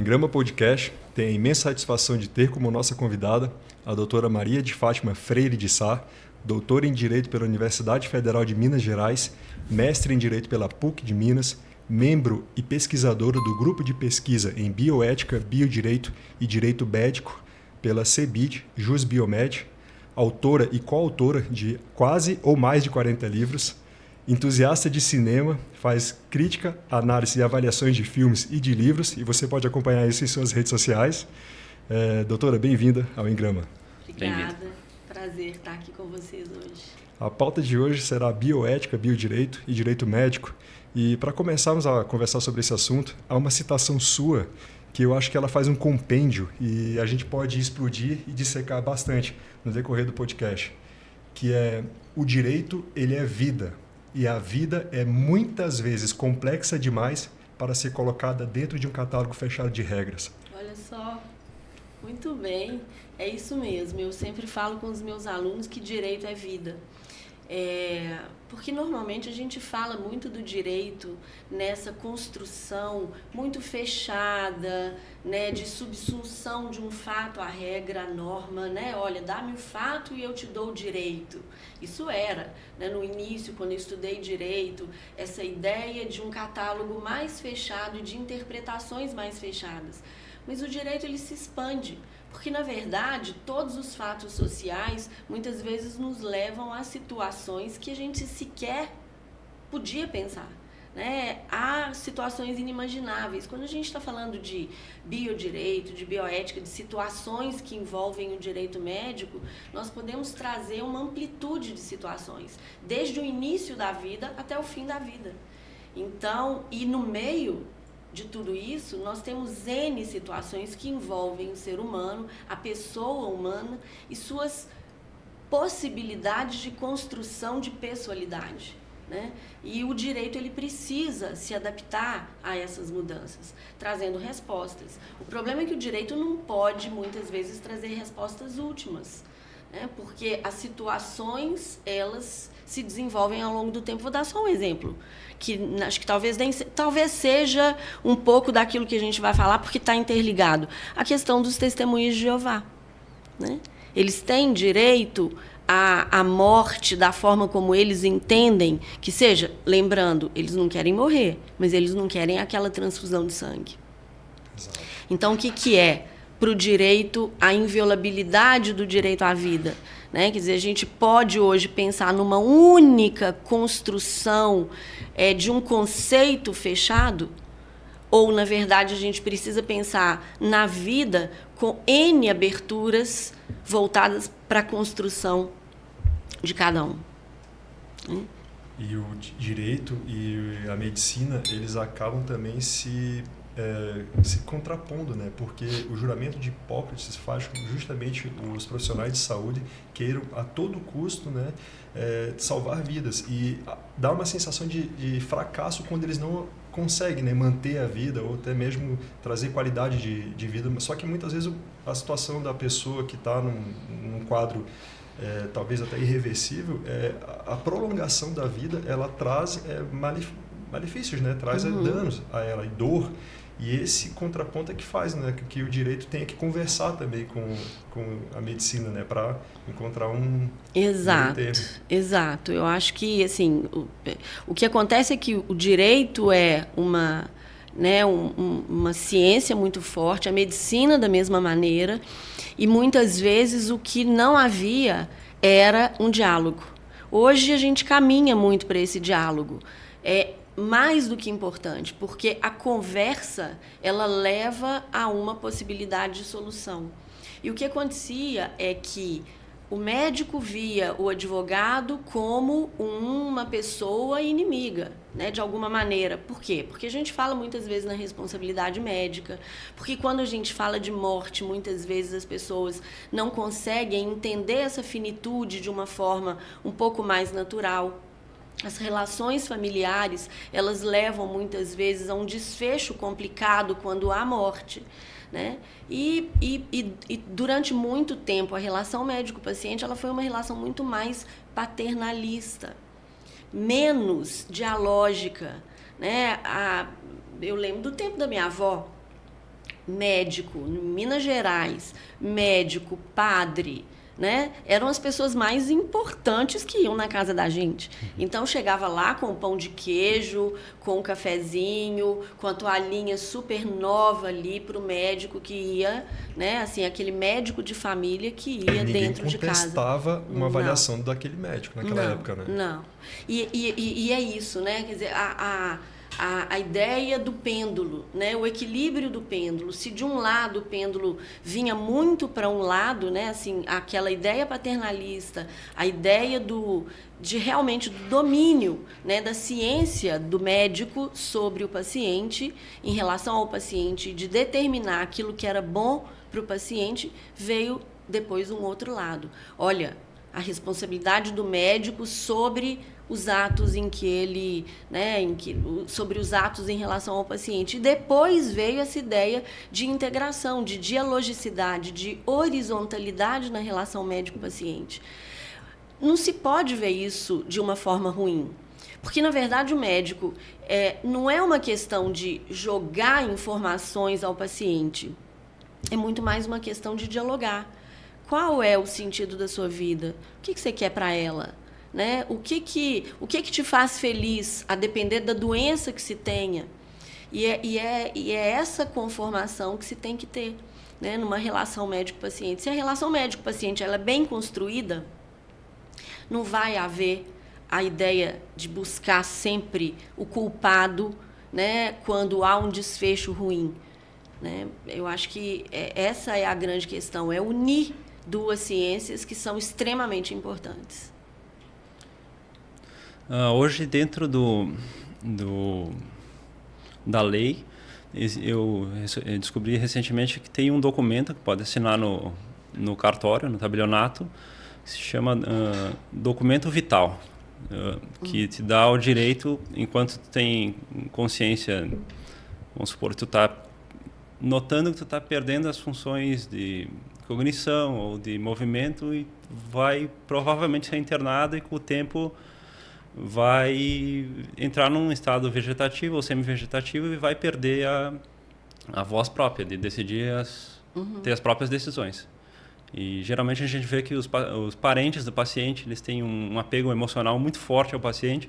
Engrama Podcast tem a imensa satisfação de ter como nossa convidada a doutora Maria de Fátima Freire de Sá, doutora em Direito pela Universidade Federal de Minas Gerais, mestre em Direito pela PUC de Minas, membro e pesquisadora do Grupo de Pesquisa em Bioética, Biodireito e Direito Médico pela CEBID, JusBiomed, autora e coautora de quase ou mais de 40 livros, entusiasta de cinema, faz crítica, análise e avaliações de filmes e de livros, e você pode acompanhar isso em suas redes sociais. Doutora, bem-vinda ao Engrama. Obrigada, prazer estar aqui com vocês hoje. A pauta de hoje será bioética, biodireito e direito médico. E para começarmos a conversar sobre esse assunto, há uma citação sua que eu acho que ela faz um compêndio e a gente pode explodir e dissecar bastante no decorrer do podcast, que é: o direito, ele é vida. E a vida é muitas vezes complexa demais para ser colocada dentro de um catálogo fechado de regras. Olha só, muito bem, é isso mesmo. Eu sempre falo com os meus alunos que direito é vida. Porque normalmente a gente fala muito do direito nessa construção muito fechada, né, de subsunção de um fato à regra, à norma, né? Olha, dá-me o fato e eu te dou o direito. Isso era, né, no início, quando eu estudei direito, essa ideia de um catálogo mais fechado e de interpretações mais fechadas. Mas o direito, ele se expande. Porque, na verdade, todos os fatos sociais muitas vezes nos levam a situações que a gente sequer podia pensar, né? Há situações inimagináveis. Quando a gente está falando de biodireito, de bioética, de situações que envolvem o direito médico, nós podemos trazer uma amplitude de situações, desde o início da vida até o fim da vida. Então, e no meio de tudo isso, nós temos N situações que envolvem o ser humano, a pessoa humana e suas possibilidades de construção de pessoalidade, né? E o direito, ele precisa se adaptar a essas mudanças, trazendo respostas. O problema é que o direito não pode, muitas vezes, trazer respostas últimas, né? Porque as situações, elas se desenvolvem ao longo do tempo. Vou dar só um exemplo, que acho que talvez seja um pouco daquilo que a gente vai falar, porque está interligado. A questão dos testemunhas de Jeová, né? Eles têm direito à morte da forma como eles entendem que seja. Lembrando, eles não querem morrer, mas eles não querem aquela transfusão de sangue. Exato. Então, o que é para o direito a inviolabilidade do direito à vida? Né? Quer dizer, a gente pode hoje pensar numa única construção de um conceito fechado, ou, na verdade, a gente precisa pensar na vida com N aberturas voltadas para a construção de cada um. E o direito e a medicina, eles acabam também se contrapondo, né? Porque o juramento de Hipócrates faz com que justamente os profissionais de saúde queiram a todo custo, né, salvar vidas, e dá uma sensação de fracasso quando eles não conseguem, né, manter a vida ou até mesmo trazer qualidade de vida. Só que muitas vezes a situação da pessoa que está num quadro talvez até irreversível, a prolongação da vida, ela traz malefícios, né? Traz danos a ela e dor. E esse contraponto é que faz, né, que o direito tenha que conversar também com a medicina, né, para encontrar um termo. Exato. Eu acho que, assim, o que acontece é que o direito é uma ciência muito forte, a medicina da mesma maneira, e muitas vezes o que não havia era um diálogo. Hoje a gente caminha muito para esse diálogo. Mais do que importante, porque a conversa, ela leva a uma possibilidade de solução. E o que acontecia é que o médico via o advogado como uma pessoa inimiga, né, de alguma maneira. Por quê? Porque a gente fala muitas vezes na responsabilidade médica, porque quando a gente fala de morte, muitas vezes as pessoas não conseguem entender essa finitude de uma forma um pouco mais natural. As relações familiares, elas levam muitas vezes a um desfecho complicado quando há morte, né? E durante muito tempo a relação médico-paciente, ela foi uma relação muito mais paternalista, menos dialógica, né? Eu lembro do tempo da minha avó. médico, em Minas Gerais, médico, padre, né? Eram as pessoas mais importantes que iam na casa da gente. Então, chegava lá com pão de queijo, com um cafezinho, com a toalhinha super nova ali para o médico que ia, né? Assim, aquele médico de família que ia dentro de casa. Ninguém contestava uma avaliação daquele médico naquela época, né? Não. E é isso, né? Quer dizer, a ideia do pêndulo, né? O equilíbrio do pêndulo. Se de um lado o pêndulo vinha muito para um lado, né? Assim, aquela ideia paternalista, a ideia de realmente do domínio, né? Da ciência do médico sobre o paciente, em relação ao paciente, de determinar aquilo que era bom para o paciente, veio depois um outro lado. Olha, a responsabilidade do médico sobre os atos em que ele, né, sobre os atos em relação ao paciente. E depois veio essa ideia de integração, de dialogicidade, de horizontalidade na relação médico-paciente. Não se pode ver isso de uma forma ruim, porque, na verdade, o médico não é uma questão de jogar informações ao paciente, é muito mais uma questão de dialogar. Qual é o sentido da sua vida? O que você quer para ela? Né? O que te faz feliz, a depender da doença que se tenha? E é essa conformação que se tem que ter, né? Numa relação médico-paciente. Se a relação médico-paciente ela é bem construída, não vai haver a ideia de buscar sempre o culpado, né? Quando há um desfecho ruim, né? Eu acho que essa é a grande questão, é unir duas ciências que são extremamente importantes. Hoje, dentro da lei, eu descobri recentemente que tem um documento que pode assinar no cartório, no tabelionato, que se chama documento vital, que te dá o direito, enquanto tu tem consciência, vamos supor, tu está notando que tu está perdendo as funções de cognição ou de movimento e vai provavelmente ser internado e com o tempo vai entrar num estado vegetativo ou semi-vegetativo e vai perder a voz própria de decidir, ter as próprias decisões. E geralmente a gente vê que os parentes do paciente eles têm um apego emocional muito forte ao paciente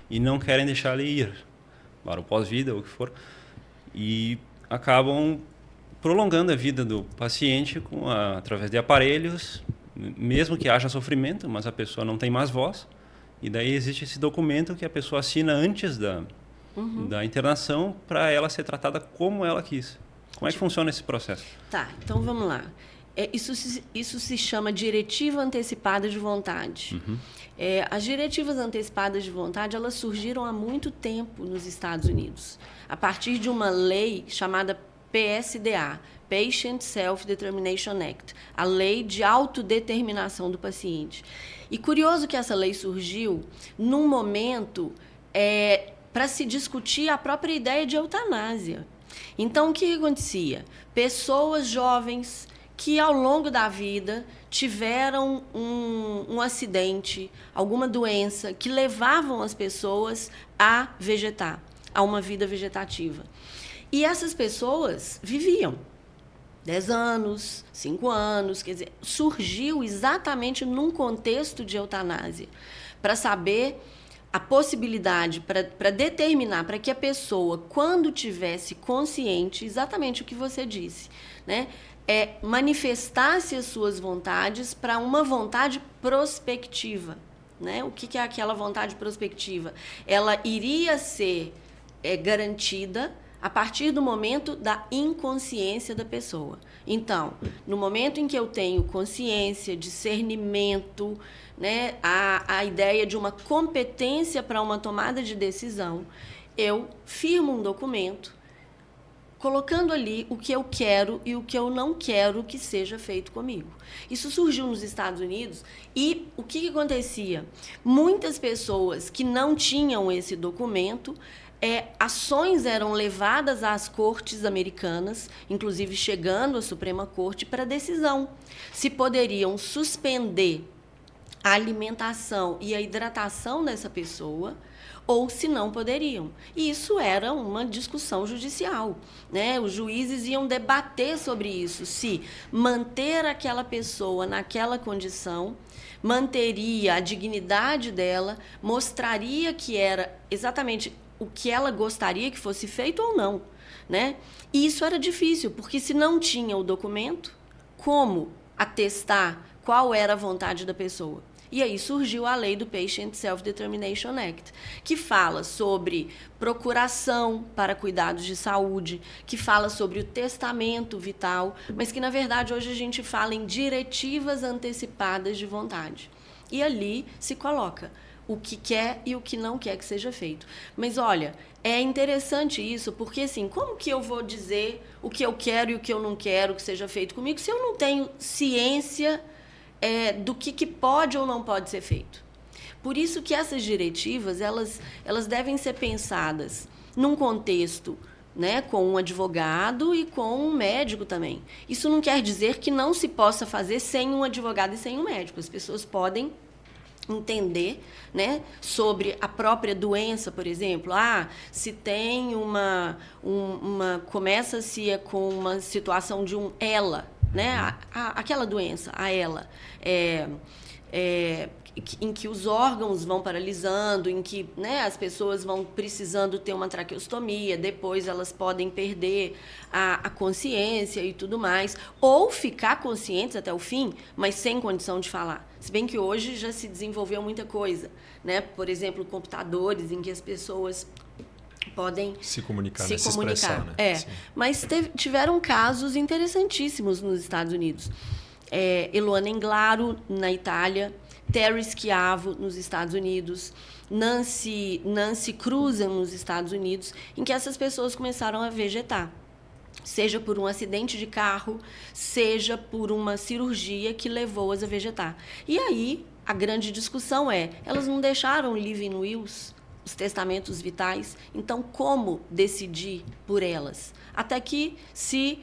e não querem deixar ele ir para o pós-vida ou o que for, e acabam prolongando a vida do paciente através de aparelhos, mesmo que haja sofrimento, mas a pessoa não tem mais voz. E daí existe esse documento que a pessoa assina antes da internação para ela ser tratada como ela quis. Como é que funciona esse processo? Tá, então vamos lá. Isso se chama diretiva antecipada de vontade. As diretivas antecipadas de vontade elas surgiram há muito tempo nos Estados Unidos, a partir de uma lei chamada PSDA, Patient Self-Determination Act, a lei de autodeterminação do paciente. E curioso que essa lei surgiu num momento para se discutir a própria ideia de eutanásia. Então, o que acontecia? Pessoas jovens que, ao longo da vida, tiveram um acidente, alguma doença, que levavam as pessoas a vegetar, a uma vida vegetativa. E essas pessoas viviam 10 anos, 5 anos, quer dizer, surgiu exatamente num contexto de eutanásia, para saber a possibilidade, para determinar, para que a pessoa, quando tivesse consciente, exatamente o que você disse, né, manifestasse as suas vontades para uma vontade prospectiva. Né? O que é aquela vontade prospectiva? Ela iria ser garantida a partir do momento da inconsciência da pessoa. Então, no momento em que eu tenho consciência, discernimento, né, a ideia de uma competência para uma tomada de decisão, eu firmo um documento colocando ali o que eu quero e o que eu não quero que seja feito comigo. Isso surgiu nos Estados Unidos e o que acontecia? Muitas pessoas que não tinham esse documento, ações eram levadas às cortes americanas, inclusive chegando à Suprema Corte, para decisão se poderiam suspender a alimentação e a hidratação dessa pessoa ou se não poderiam. E isso era uma discussão judicial, né? Os juízes iam debater sobre isso, se manter aquela pessoa naquela condição manteria a dignidade dela, mostraria que era exatamente o que ela gostaria que fosse feito ou não, né? E isso era difícil, porque se não tinha o documento, como atestar qual era a vontade da pessoa? E aí surgiu a lei do Patient Self-Determination Act, que fala sobre procuração para cuidados de saúde, que fala sobre o testamento vital, mas que, na verdade, hoje a gente fala em diretivas antecipadas de vontade. E ali se coloca o que quer e o que não quer que seja feito. Mas, olha, é interessante isso, porque, assim, como que eu vou dizer o que eu quero e o que eu não quero que seja feito comigo se eu não tenho ciência do que pode ou não pode ser feito? Por isso que essas diretivas, elas devem ser pensadas num contexto, né, com um advogado e com um médico também. Isso não quer dizer que não se possa fazer sem um advogado e sem um médico. As pessoas podem entender, né, sobre a própria doença, por exemplo. Se tem começa-se com uma situação de um ELA, né, aquela doença, a ELA, em que os órgãos vão paralisando, em que, né, as pessoas vão precisando ter uma traqueostomia, depois elas podem perder a consciência e tudo mais, ou ficar conscientes até o fim, mas sem condição de falar. Se bem que hoje já se desenvolveu muita coisa, né? Por exemplo, computadores em que as pessoas podem se comunicar. Expressar, né? Mas tiveram casos interessantíssimos nos Estados Unidos. Eluana Englaro, na Itália, Terry Schiavo, nos Estados Unidos, Nancy Cruzan, nos Estados Unidos, em que essas pessoas começaram a vegetar, seja por um acidente de carro, seja por uma cirurgia que levou-as a vegetar. E aí, a grande discussão elas não deixaram living wills, os testamentos vitais, então como decidir por elas? Até que se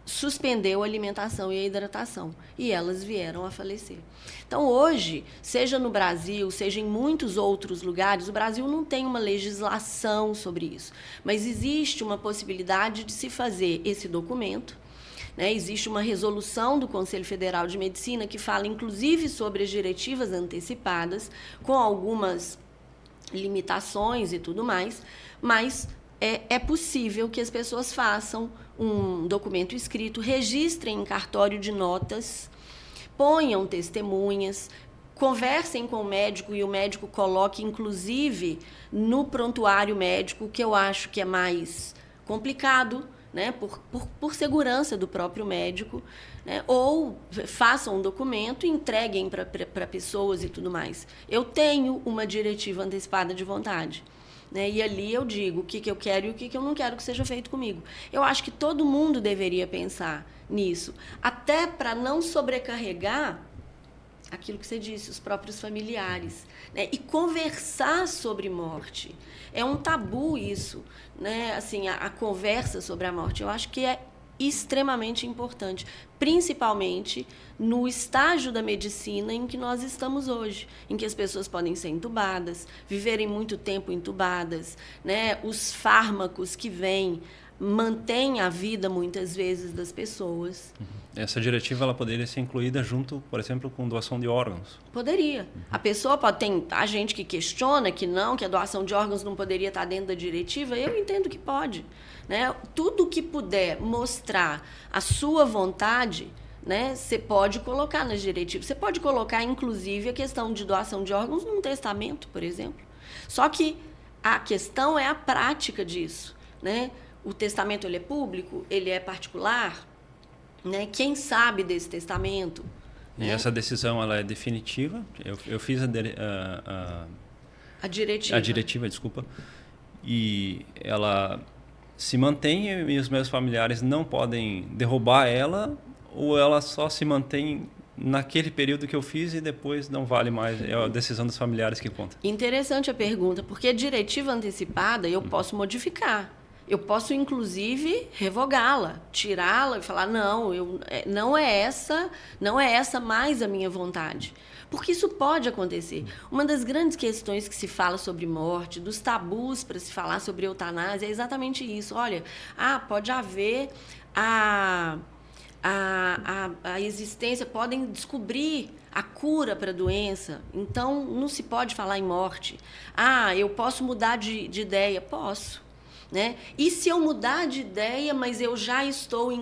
suspendeu a alimentação e a hidratação, e elas vieram a falecer. Então, hoje, seja no Brasil, seja em muitos outros lugares, o Brasil não tem uma legislação sobre isso, mas existe uma possibilidade de se fazer esse documento, né? Existe uma resolução do Conselho Federal de Medicina que fala, inclusive, sobre as diretivas antecipadas, com algumas limitações e tudo mais, mas é possível que as pessoas façam um documento escrito, registrem em cartório de notas, ponham testemunhas, conversem com o médico e o médico coloque, inclusive, no prontuário médico, que eu acho que é mais complicado, né, por segurança do próprio médico, né, ou façam um documento e entreguem para pessoas e tudo mais. Eu tenho uma diretiva antecipada de vontade, né, e ali eu digo o que eu quero e o que eu não quero que seja feito comigo. Eu acho que todo mundo deveria pensar nisso, até para não sobrecarregar aquilo que você disse, os próprios familiares, né? E conversar sobre morte. É um tabu isso, né? Assim, a conversa sobre a morte. Eu acho que é extremamente importante, principalmente no estágio da medicina em que nós estamos hoje, em que as pessoas podem ser entubadas, viverem muito tempo entubadas, né? Os fármacos que vêm mantêm a vida, muitas vezes, das pessoas. Essa diretiva ela poderia ser incluída junto, por exemplo, com doação de órgãos? Poderia. A pessoa pode... Tem a gente que questiona que não, que a doação de órgãos não poderia estar dentro da diretiva. Eu entendo que pode, né? Tudo que puder mostrar a sua vontade, né, você pode colocar nas diretivas. Você pode colocar, inclusive, a questão de doação de órgãos num testamento, por exemplo. Só que a questão é a prática disso, né? O testamento ele é público, ele é particular, né? Quem sabe desse testamento? E né? essa decisão ela é definitiva? Eu fiz a diretiva. A diretiva, desculpa. E ela se mantém e os meus familiares não podem derrubar ela, ou ela só se mantém naquele período que eu fiz e depois não vale mais? É a decisão dos familiares que conta. Interessante a pergunta, porque a diretiva antecipada eu posso modificar. Eu posso, inclusive, revogá-la, tirá-la e falar, não, não é essa mais a minha vontade. Porque isso pode acontecer. Uma das grandes questões que se fala sobre morte, dos tabus para se falar sobre eutanásia, é exatamente isso. Olha, pode haver a existência, podem descobrir a cura para a doença, então não se pode falar em morte. Eu posso mudar de ideia? Posso. Né? E se eu mudar de ideia, mas eu já estou...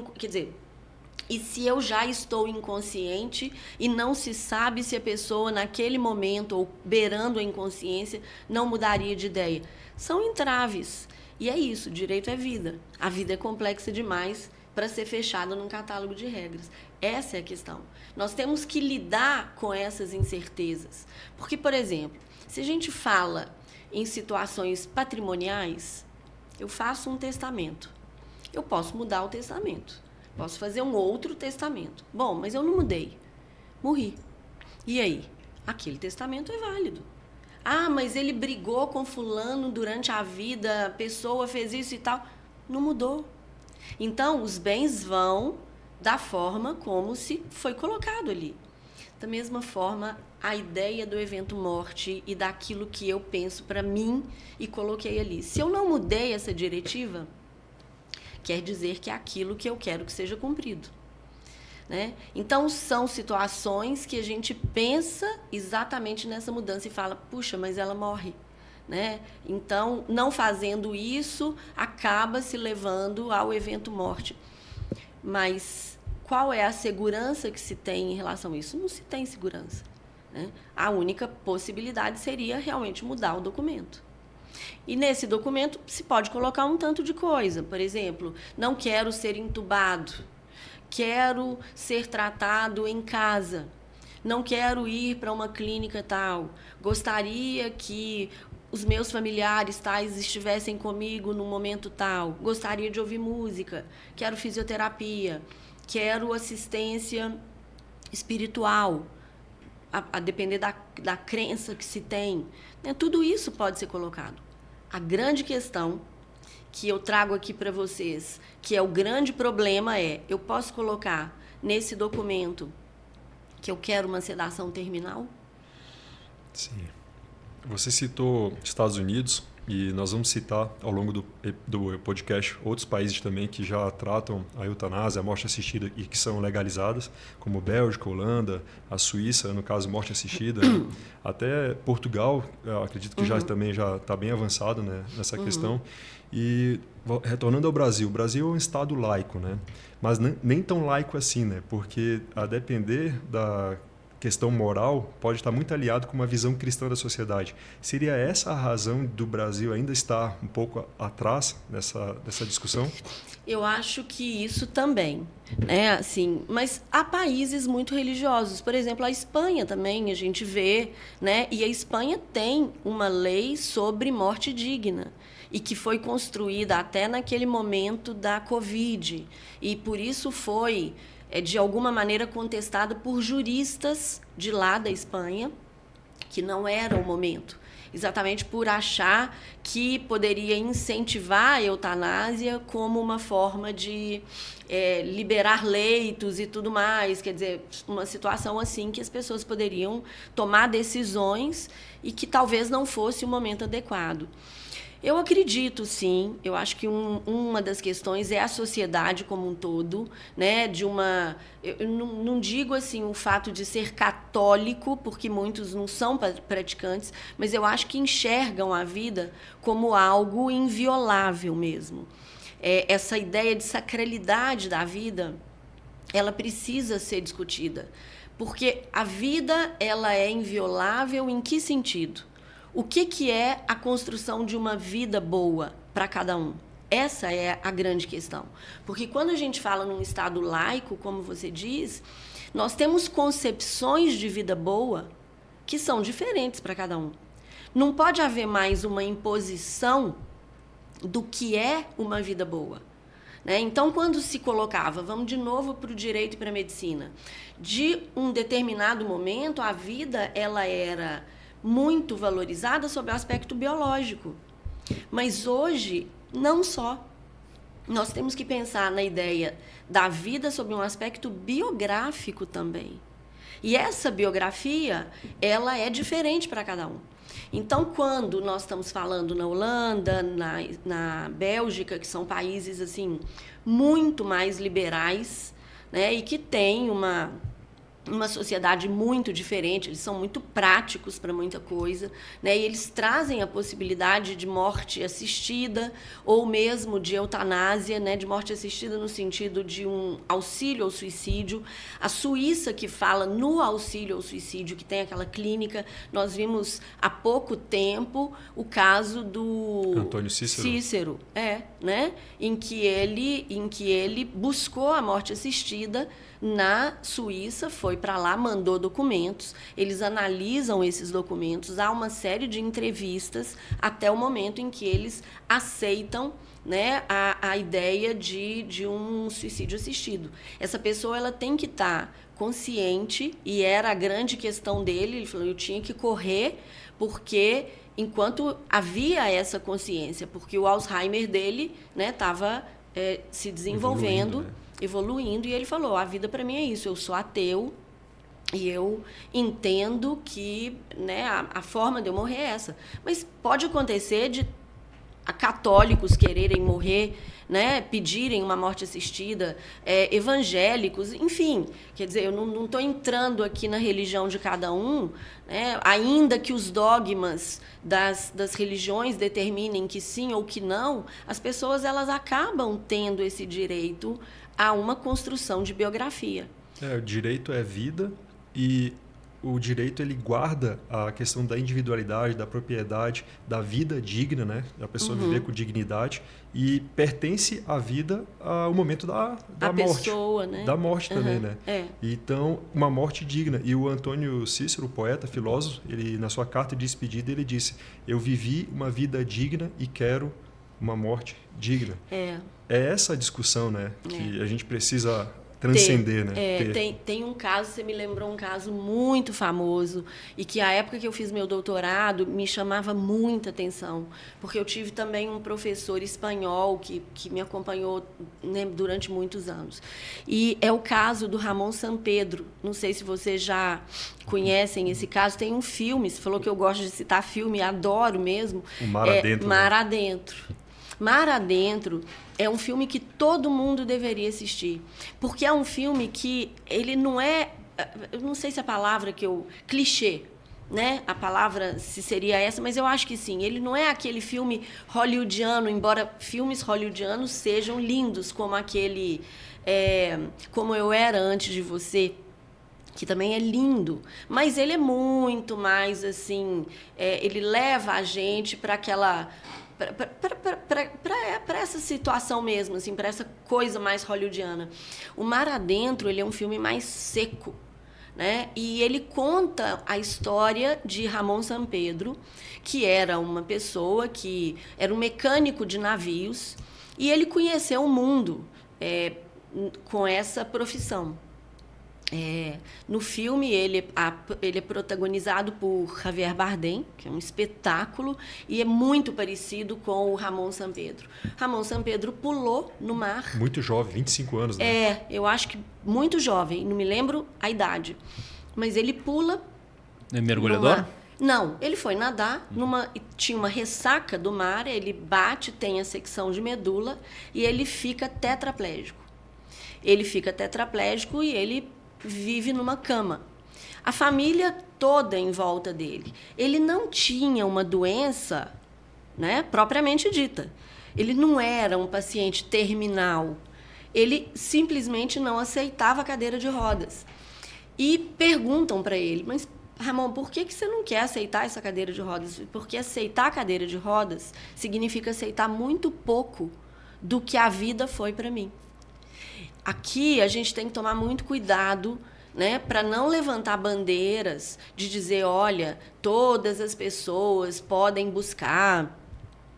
E se eu já estou inconsciente e não se sabe se a pessoa, naquele momento, ou beirando a inconsciência, não mudaria de ideia? São entraves. E é isso, direito é vida. A vida é complexa demais para ser fechada num catálogo de regras. Essa é a questão. Nós temos que lidar com essas incertezas. Porque, por exemplo, se a gente fala em situações patrimoniais, eu faço um testamento. Eu posso mudar o testamento. Posso fazer um outro testamento. Bom, mas eu não mudei. Morri. E aí? Aquele testamento é válido. Mas ele brigou com fulano durante a vida, a pessoa fez isso e tal. Não mudou. Então, os bens vão da forma como se foi colocado ali. Da mesma forma, a ideia do evento morte e daquilo que eu penso para mim e coloquei ali. Se eu não mudei essa diretiva, quer dizer que é aquilo que eu quero que seja cumprido. Né? Então, são situações que a gente pensa exatamente nessa mudança e fala, puxa, mas ela morre. Né? Então, não fazendo isso, acaba se levando ao evento morte. Mas qual é a segurança que se tem em relação a isso? Não se tem segurança. Né? A única possibilidade seria realmente mudar o documento. E nesse documento se pode colocar um tanto de coisa. Por exemplo, não quero ser entubado, quero ser tratado em casa, não quero ir para uma clínica tal, gostaria que os meus familiares tais estivessem comigo no momento tal, gostaria de ouvir música, quero fisioterapia, quero assistência espiritual, a depender da crença que se tem. Né? Tudo isso pode ser colocado. A grande questão que eu trago aqui para vocês, que é o grande problema, eu posso colocar nesse documento que eu quero uma sedação terminal? Sim. Você citou Estados Unidos e nós vamos citar ao longo do podcast outros países também que já tratam a eutanásia, a morte assistida e que são legalizadas, como Bélgica, Holanda, a Suíça, no caso morte assistida, até Portugal, acredito que também já está bem avançado, né, nessa questão. E retornando ao Brasil, o Brasil é um estado laico, né, mas nem tão laico assim, né, porque a depender da questão moral pode estar muito aliado com uma visão cristã da sociedade. Seria essa a razão do Brasil ainda estar um pouco atrás dessa discussão? Eu acho que isso também, né? Assim, mas há países muito religiosos. Por exemplo, a Espanha também a gente vê, né? E a Espanha tem uma lei sobre morte digna e que foi construída até naquele momento da Covid. E por isso foi de alguma maneira contestada por juristas de lá da Espanha, que não era o momento, exatamente por achar que poderia incentivar a eutanásia como uma forma de liberar leitos e tudo mais, quer dizer, uma situação assim que as pessoas poderiam tomar decisões e que talvez não fosse o momento adequado. Eu acredito, sim. Eu acho que uma das questões é a sociedade como um todo, né? Eu não digo assim o fato de ser católico, porque muitos não são praticantes, mas eu acho que enxergam a vida como algo inviolável mesmo. Essa ideia de sacralidade da vida, ela precisa ser discutida, porque a vida ela é inviolável em que sentido? O que é a construção de uma vida boa para cada um? Essa é a grande questão. Porque quando a gente fala num Estado laico, como você diz, nós temos concepções de vida boa que são diferentes para cada um. Não pode haver mais uma imposição do que é uma vida boa. Né? Então, quando se colocava, vamos de novo para o direito e para a medicina, de um determinado momento, a vida ela era muito valorizada sob o aspecto biológico. Mas hoje, não só. nós temos que pensar na ideia da vida sob um aspecto biográfico também. E essa biografia, ela é diferente para cada um. Então, quando nós estamos falando na Holanda, na Bélgica, que são países assim muito mais liberais, né, e que têm uma sociedade muito diferente, eles são muito práticos para muita coisa, né? E eles trazem a possibilidade de morte assistida ou mesmo de eutanásia, né? De morte assistida no sentido de um auxílio ao suicídio. A Suíça, que fala no auxílio ao suicídio, que tem aquela clínica, nós vimos há pouco tempo o caso do Antônio Cícero, né? Em que ele buscou a morte assistida na Suíça, foi para lá, mandou documentos, eles analisam esses documentos, há uma série de entrevistas até o momento em que eles aceitam, né, a ideia de um suicídio assistido. Essa pessoa ela tem que estar consciente, e era a grande questão dele, ele falou, eu tinha que correr, porque enquanto havia essa consciência, porque o Alzheimer dele estava se desenvolvendo, evoluindo, e ele falou, a vida para mim é isso, eu sou ateu e eu entendo que, né, a forma de eu morrer é essa. Mas pode acontecer de católicos quererem morrer, né, pedirem uma morte assistida, evangélicos, enfim. Quer dizer, eu não estou entrando aqui na religião de cada um, né, ainda que os dogmas das religiões determinem que sim ou que não, as pessoas elas acabam tendo esse direito a uma construção de biografia. O direito é vida, e o direito ele guarda a questão da individualidade, da propriedade, da vida digna, né? Da pessoa viver com dignidade, e pertence à vida ao momento da morte. Pessoa, né? Da morte também, né? Então, uma morte digna. E o Antônio Cícero, poeta, filósofo, ele na sua carta de despedida ele disse: eu vivi uma vida digna e quero uma morte digna. É essa a discussão, né? Que a gente precisa transcender, né? Tem um caso, você me lembrou um caso muito famoso, e que a época que eu fiz meu doutorado me chamava muita atenção, porque eu tive também um professor espanhol que me acompanhou, né, durante muitos anos. E é o caso do Ramon Sampedro. Não sei se vocês já conhecem esse caso. Tem um filme, você falou que eu gosto de citar filme, adoro mesmo. O Mar Adentro. Mar Adentro. Mar Adentro é um filme que todo mundo deveria assistir, porque é um filme que ele não é, eu não sei se a palavra clichê, né? A palavra se seria essa, mas eu acho que sim. Ele não é aquele filme hollywoodiano, embora filmes hollywoodianos sejam lindos, como aquele Como Eu Era Antes de Você, que também é lindo, mas ele é muito mais assim, ele leva a gente para aquela para essa situação mesmo, assim, para essa coisa mais hollywoodiana. O Mar Adentro, ele é um filme mais seco, né? E ele conta a história de Ramon Sampedro, que era uma pessoa que era um mecânico de navios, e ele conheceu o mundo com essa profissão. No filme, ele é protagonizado por Javier Bardem, que é um espetáculo, e é muito parecido com o Ramon Sampedro. Ramon Sampedro pulou no mar. Muito jovem, 25 anos, né? Eu acho que muito jovem, não me lembro a idade. Mas ele pula... É mergulhador? Não, ele foi nadar, tinha uma ressaca do mar, ele bate, tem a secção de medula, e ele fica tetraplégico. Ele fica tetraplégico e ele vive numa cama. A família toda em volta dele. Ele não tinha uma doença, né, propriamente dita. Ele não era um paciente terminal. Ele simplesmente não aceitava a cadeira de rodas. E perguntam para ele, mas, Ramon, por que você não quer aceitar essa cadeira de rodas? Porque aceitar a cadeira de rodas significa aceitar muito pouco do que a vida foi para mim. Aqui a gente tem que tomar muito cuidado, né, para não levantar bandeiras de dizer, olha, todas as pessoas podem buscar,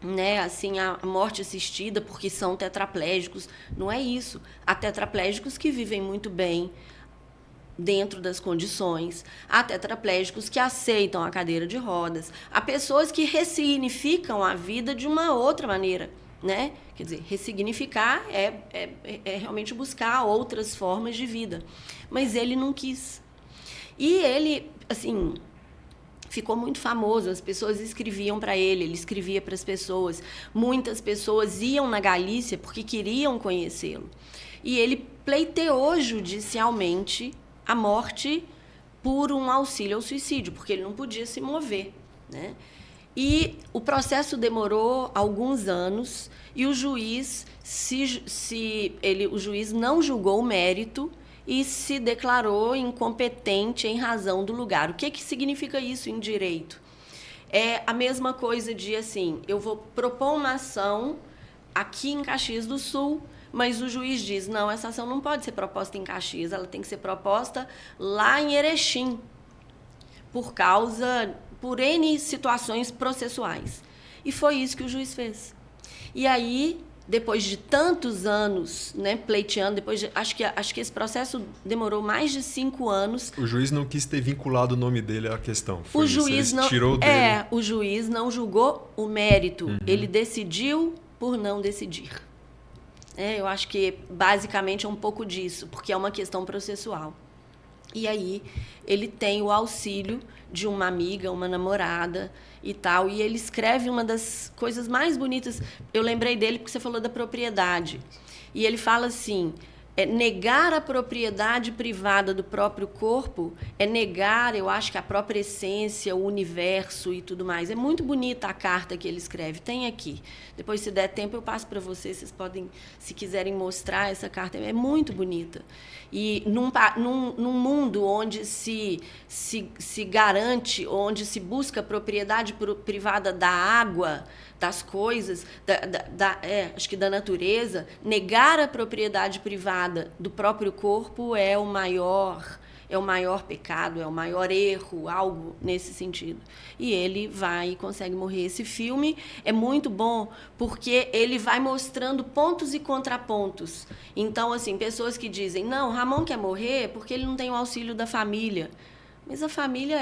né, assim, a morte assistida porque são tetraplégicos. Não é isso. Há tetraplégicos que vivem muito bem dentro das condições. Há tetraplégicos que aceitam a cadeira de rodas. Há pessoas que ressignificam a vida de uma outra maneira, né? Quer dizer, ressignificar é realmente buscar outras formas de vida. Mas ele não quis. E ele, assim, ficou muito famoso, as pessoas escreviam para ele escrevia para as pessoas. Muitas pessoas iam na Galícia porque queriam conhecê-lo. E ele pleiteou judicialmente a morte por um auxílio ao suicídio, porque ele não podia se mover, né? E o processo demorou alguns anos e o juiz o juiz não julgou o mérito e se declarou incompetente em razão do lugar. O que significa isso em direito? É a mesma coisa de, assim, eu vou propor uma ação aqui em Caxias do Sul, mas o juiz diz, não, essa ação não pode ser proposta em Caxias, ela tem que ser proposta lá em Erechim, por N situações processuais. E foi isso que o juiz fez. E aí, depois de tantos anos, né, pleiteando, acho que esse processo demorou mais de 5 anos. O juiz não quis ter vinculado o nome dele à questão. O juiz não tirou dele. O juiz não julgou o mérito. Ele decidiu por não decidir. Eu acho que basicamente é um pouco disso, porque é uma questão processual. E aí ele tem o auxílio de uma amiga, uma namorada e tal, e ele escreve uma das coisas mais bonitas. Eu lembrei dele porque você falou da propriedade. E ele fala assim, negar a propriedade privada do próprio corpo é negar, eu acho que a própria essência, o universo e tudo mais. É muito bonita a carta que ele escreve, tem aqui. Depois, se der tempo, eu passo para vocês podem, se quiserem mostrar essa carta, é muito bonita. E num mundo onde se garante, onde se busca propriedade privada da água, das coisas, acho que da natureza, negar a propriedade privada do próprio corpo é o maior pecado, é o maior erro, algo nesse sentido. E ele vai e consegue morrer. Esse filme é muito bom porque ele vai mostrando pontos e contrapontos. Então, assim, pessoas que dizem, não, Ramon quer morrer porque ele não tem o auxílio da família. Mas a família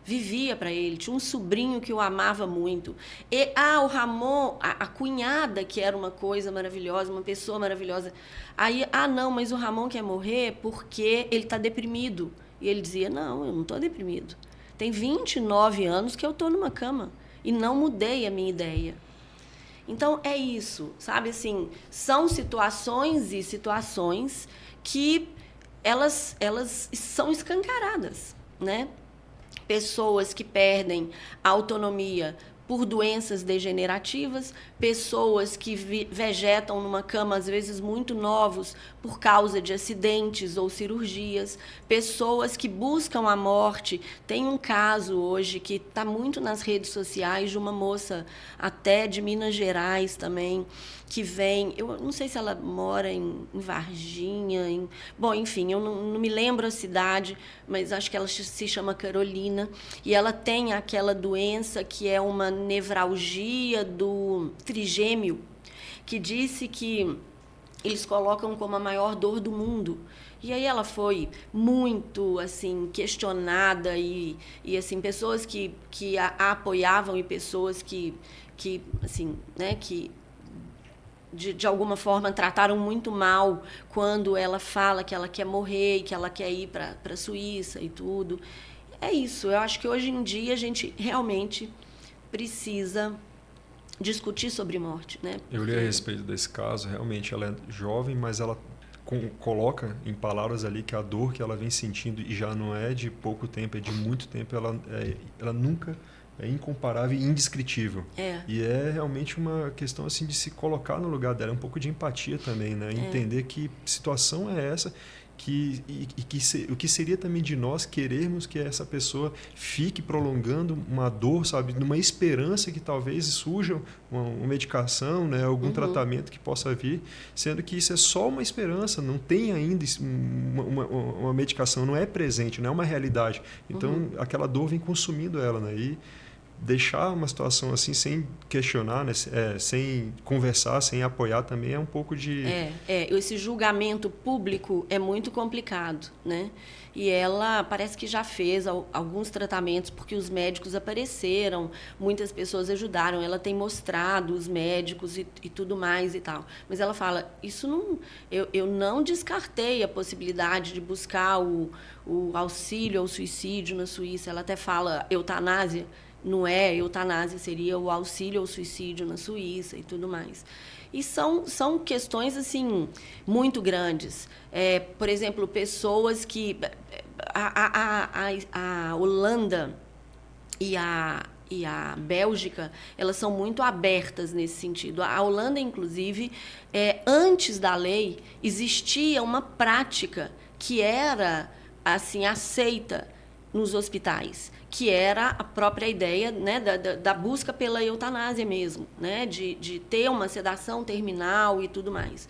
vivia para ele, tinha um sobrinho que o amava muito. E o Ramon, a cunhada, que era uma coisa maravilhosa, uma pessoa maravilhosa. Aí, não, mas o Ramon quer morrer porque ele está deprimido. E ele dizia, não, eu não estou deprimido. Tem 29 anos que eu estou numa cama e não mudei a minha ideia. Então, é isso, sabe? Assim, são situações e situações que elas são escancaradas, né? Pessoas que perdem a autonomia por doenças degenerativas, pessoas que vegetam numa cama, às vezes muito novos, por causa de acidentes ou cirurgias, pessoas que buscam a morte. Tem um caso hoje que está muito nas redes sociais de uma moça até de Minas Gerais também, que vem, eu não sei se ela mora em Varginha, bom, enfim, eu não me lembro a cidade, mas acho que ela se chama Carolina, e ela tem aquela doença que é uma nevralgia do trigêmeo, que disse que eles colocam como a maior dor do mundo. E aí ela foi muito assim questionada e assim pessoas que a apoiavam e pessoas que assim, né, que de alguma forma trataram muito mal quando ela fala que ela quer morrer e que ela quer ir para a Suíça e tudo. É isso, eu acho que hoje em dia a gente realmente precisa discutir sobre morte, né? Eu li a respeito desse caso, realmente ela é jovem, mas ela coloca em palavras ali que a dor que ela vem sentindo, e já não é de pouco tempo, é de muito tempo, ela nunca é incomparável e indescritível. E é realmente uma questão assim de se colocar no lugar dela, um pouco de empatia também, né? Entender que situação é essa, o que seria também de nós querermos que essa pessoa fique prolongando uma dor, sabe, numa esperança que talvez surja uma medicação, né, algum tratamento que possa vir, sendo que isso é só uma esperança, não tem ainda uma medicação, não é presente, não é uma realidade. Então aquela dor vem consumindo ela, né? E deixar uma situação assim sem questionar, né? Sem conversar, sem apoiar também é um pouco de... Esse julgamento público é muito complicado, né? E ela parece que já fez alguns tratamentos, porque os médicos apareceram, muitas pessoas ajudaram, ela tem mostrado os médicos e tudo mais e tal. Mas ela fala, isso não, eu não descartei a possibilidade de buscar o auxílio ao suicídio na Suíça. Ela até fala eutanásia, não é eutanásia, seria o auxílio ao suicídio na Suíça e tudo mais. E são questões assim muito grandes. Por exemplo, pessoas que... A Holanda e a Bélgica, elas são muito abertas nesse sentido. A Holanda, inclusive, antes da lei, existia uma prática que era assim aceita nos hospitais, que era a própria ideia, né, da busca pela eutanásia mesmo, né, de ter uma sedação terminal e tudo mais.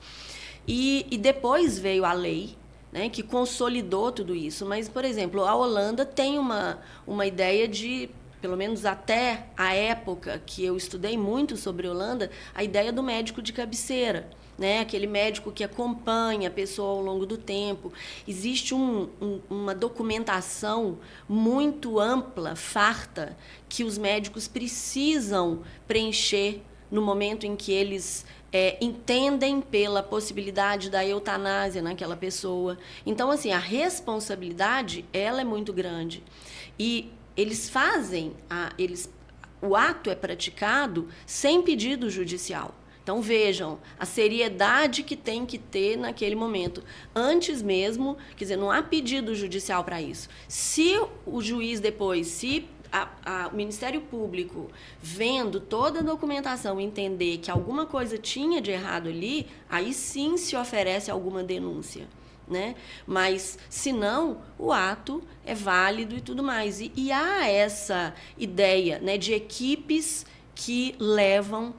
E depois veio a lei, né, que consolidou tudo isso. Mas, por exemplo, a Holanda tem uma ideia de, pelo menos até a época que eu estudei muito sobre a Holanda, a ideia do médico de cabeceira, né? Aquele médico que acompanha a pessoa ao longo do tempo. Existe uma documentação muito ampla, farta, que os médicos precisam preencher no momento em que eles entendem pela possibilidade da eutanásia naquela pessoa. Então, assim, a responsabilidade ela é muito grande. E eles fazem, o ato é praticado sem pedido judicial. Então, vejam a seriedade que tem que ter naquele momento. Antes mesmo, quer dizer, não há pedido judicial para isso. Se o juiz depois, se o Ministério Público, vendo toda a documentação, entender que alguma coisa tinha de errado ali, aí sim se oferece alguma denúncia, né? Mas, se não, o ato é válido e tudo mais. E há essa ideia, né, de equipes que levam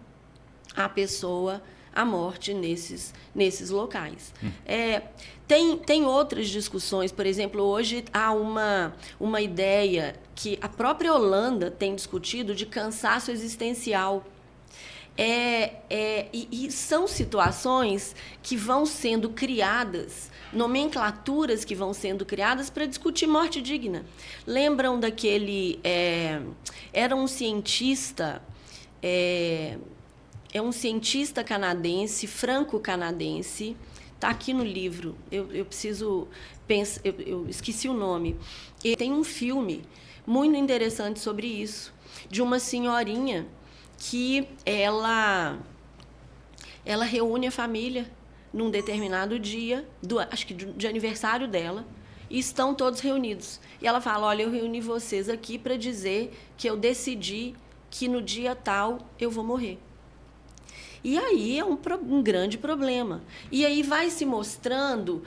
a pessoa à morte nesses locais. Tem outras discussões, por exemplo, hoje há uma ideia que a própria Holanda tem discutido de cansaço existencial. E são situações que vão sendo criadas, nomenclaturas que vão sendo criadas para discutir morte digna. Lembram daquele... era um cientista... um cientista canadense, franco-canadense, está aqui no livro, eu preciso pensar, eu esqueci o nome. E tem um filme muito interessante sobre isso, de uma senhorinha que ela reúne a família num determinado dia, acho que de aniversário dela, e estão todos reunidos. E ela fala, olha, eu reuni vocês aqui para dizer que eu decidi que no dia tal eu vou morrer. E aí é um grande problema. E aí vai se mostrando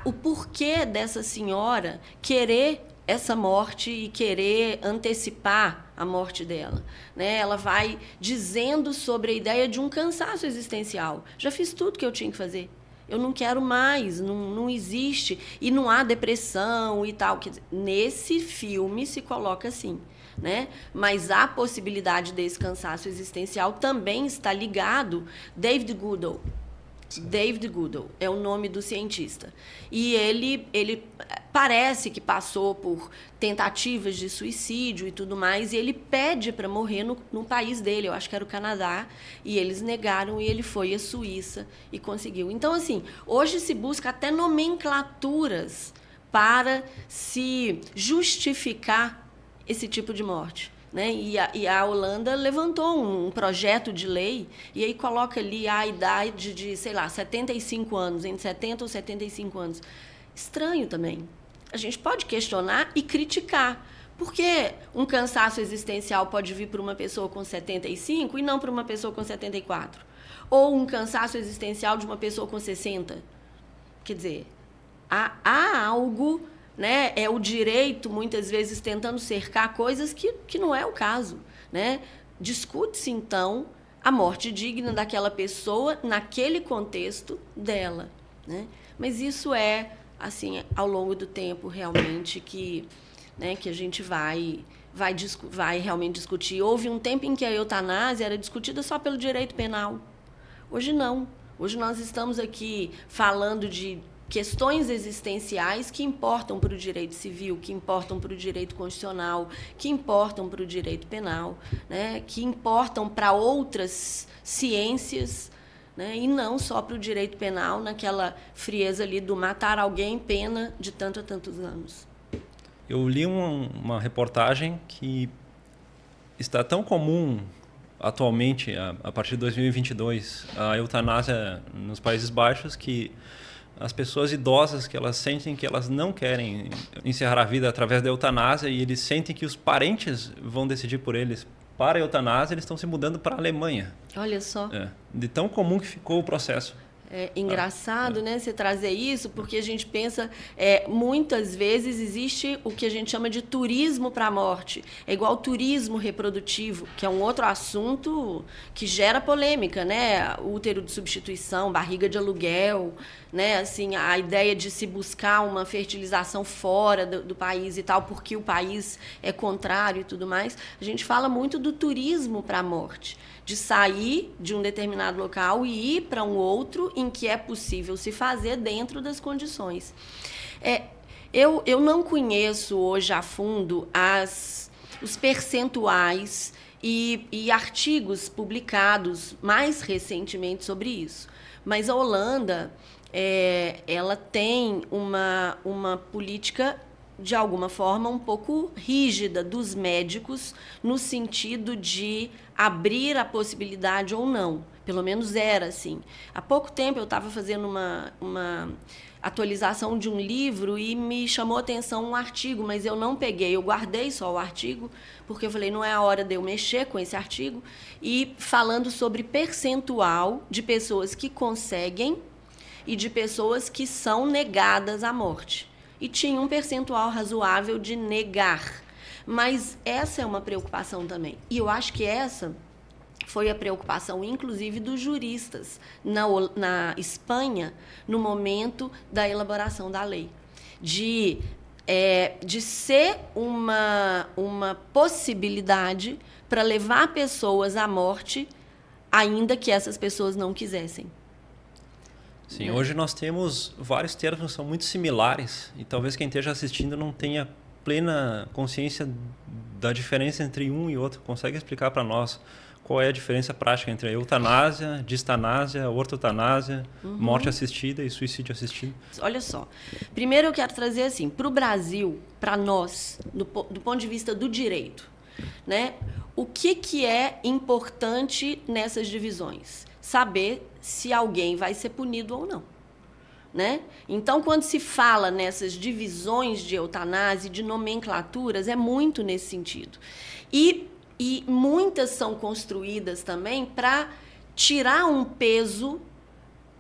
o porquê dessa senhora querer essa morte e querer antecipar a morte dela, né? Ela vai dizendo sobre a ideia de um cansaço existencial. Já fiz tudo que eu tinha que fazer. Eu não quero mais, não existe. E não há depressão e tal. Quer dizer, nesse filme se coloca assim. Né? Mas a possibilidade desse cansaço existencial também está ligado. David Goodall. David Goodall é o nome do cientista. E ele parece que passou por tentativas de suicídio e tudo mais, e ele pede para morrer no país dele, eu acho que era o Canadá, e eles negaram, e ele foi à Suíça e conseguiu. Então, assim, hoje se busca até nomenclaturas para se justificar esse tipo de morte, né? E a Holanda levantou um projeto de lei e aí coloca ali a idade de, sei lá, 75 anos, entre 70 ou 75 anos. Estranho também. A gente pode questionar e criticar. Por que um cansaço existencial pode vir para uma pessoa com 75 e não para uma pessoa com 74? Ou um cansaço existencial de uma pessoa com 60? Quer dizer, há algo... Né? É o direito, muitas vezes, tentando cercar coisas que não é o caso. Né? Discute-se, então, a morte digna daquela pessoa naquele contexto dela. Né? Mas isso é, assim, ao longo do tempo, realmente, que a gente vai vai realmente discutir. Houve um tempo em que a eutanásia era discutida só pelo direito penal. Hoje não. Hoje nós estamos aqui falando de questões existenciais que importam para o direito civil, que importam para o direito constitucional, que importam para o direito penal, né? Que importam para outras ciências, né? E não só para o direito penal, naquela frieza ali do matar alguém, pena de tanto a tantos anos. Eu li uma reportagem que está tão comum atualmente, a partir de 2022, a eutanásia nos Países Baixos, que as pessoas idosas, que elas sentem que elas não querem encerrar a vida através da eutanásia e eles sentem que os parentes vão decidir por eles para a eutanásia, eles estão se mudando para a Alemanha. Olha só. De tão comum que ficou o processo. É engraçado, né, você trazer isso, porque a gente pensa, muitas vezes existe o que a gente chama de turismo para a morte. É igual turismo reprodutivo, que é um outro assunto que gera polêmica, né? Útero de substituição, barriga de aluguel, né? Assim, a ideia de se buscar uma fertilização fora do país e tal, porque o país é contrário e tudo mais. A gente fala muito do turismo para a morte, de sair de um determinado local e ir para um outro em que é possível se fazer dentro das condições. Eu não conheço hoje a fundo os percentuais e artigos publicados mais recentemente sobre isso, mas a Holanda ela tem uma política, de alguma forma, um pouco rígida dos médicos no sentido de abrir a possibilidade ou não. Pelo menos era assim. Há pouco tempo eu estava fazendo uma atualização de um livro e me chamou a atenção um artigo, mas eu não peguei, eu guardei só o artigo, porque eu falei, não é a hora de eu mexer com esse artigo, e falando sobre percentual de pessoas que conseguem e de pessoas que são negadas à morte. E tinha um percentual razoável de negar. Mas essa é uma preocupação também. E eu acho que essa foi a preocupação, inclusive, dos juristas na Espanha, no momento da elaboração da lei. De ser uma possibilidade para levar pessoas à morte, ainda que essas pessoas não quisessem. Sim, hoje nós temos vários termos que são muito similares e talvez quem esteja assistindo não tenha plena consciência da diferença entre um e outro. Consegue explicar para nós qual é a diferença prática entre a eutanásia, distanásia, ortotanásia, morte assistida e suicídio assistido? Olha só, primeiro eu quero trazer assim, para o Brasil, para nós, do ponto de vista do direito, né? O que é importante nessas divisões? Saber se alguém vai ser punido ou não, né? Então, quando se fala nessas divisões de eutanásia, de nomenclaturas, é muito nesse sentido. E muitas são construídas também para tirar um peso,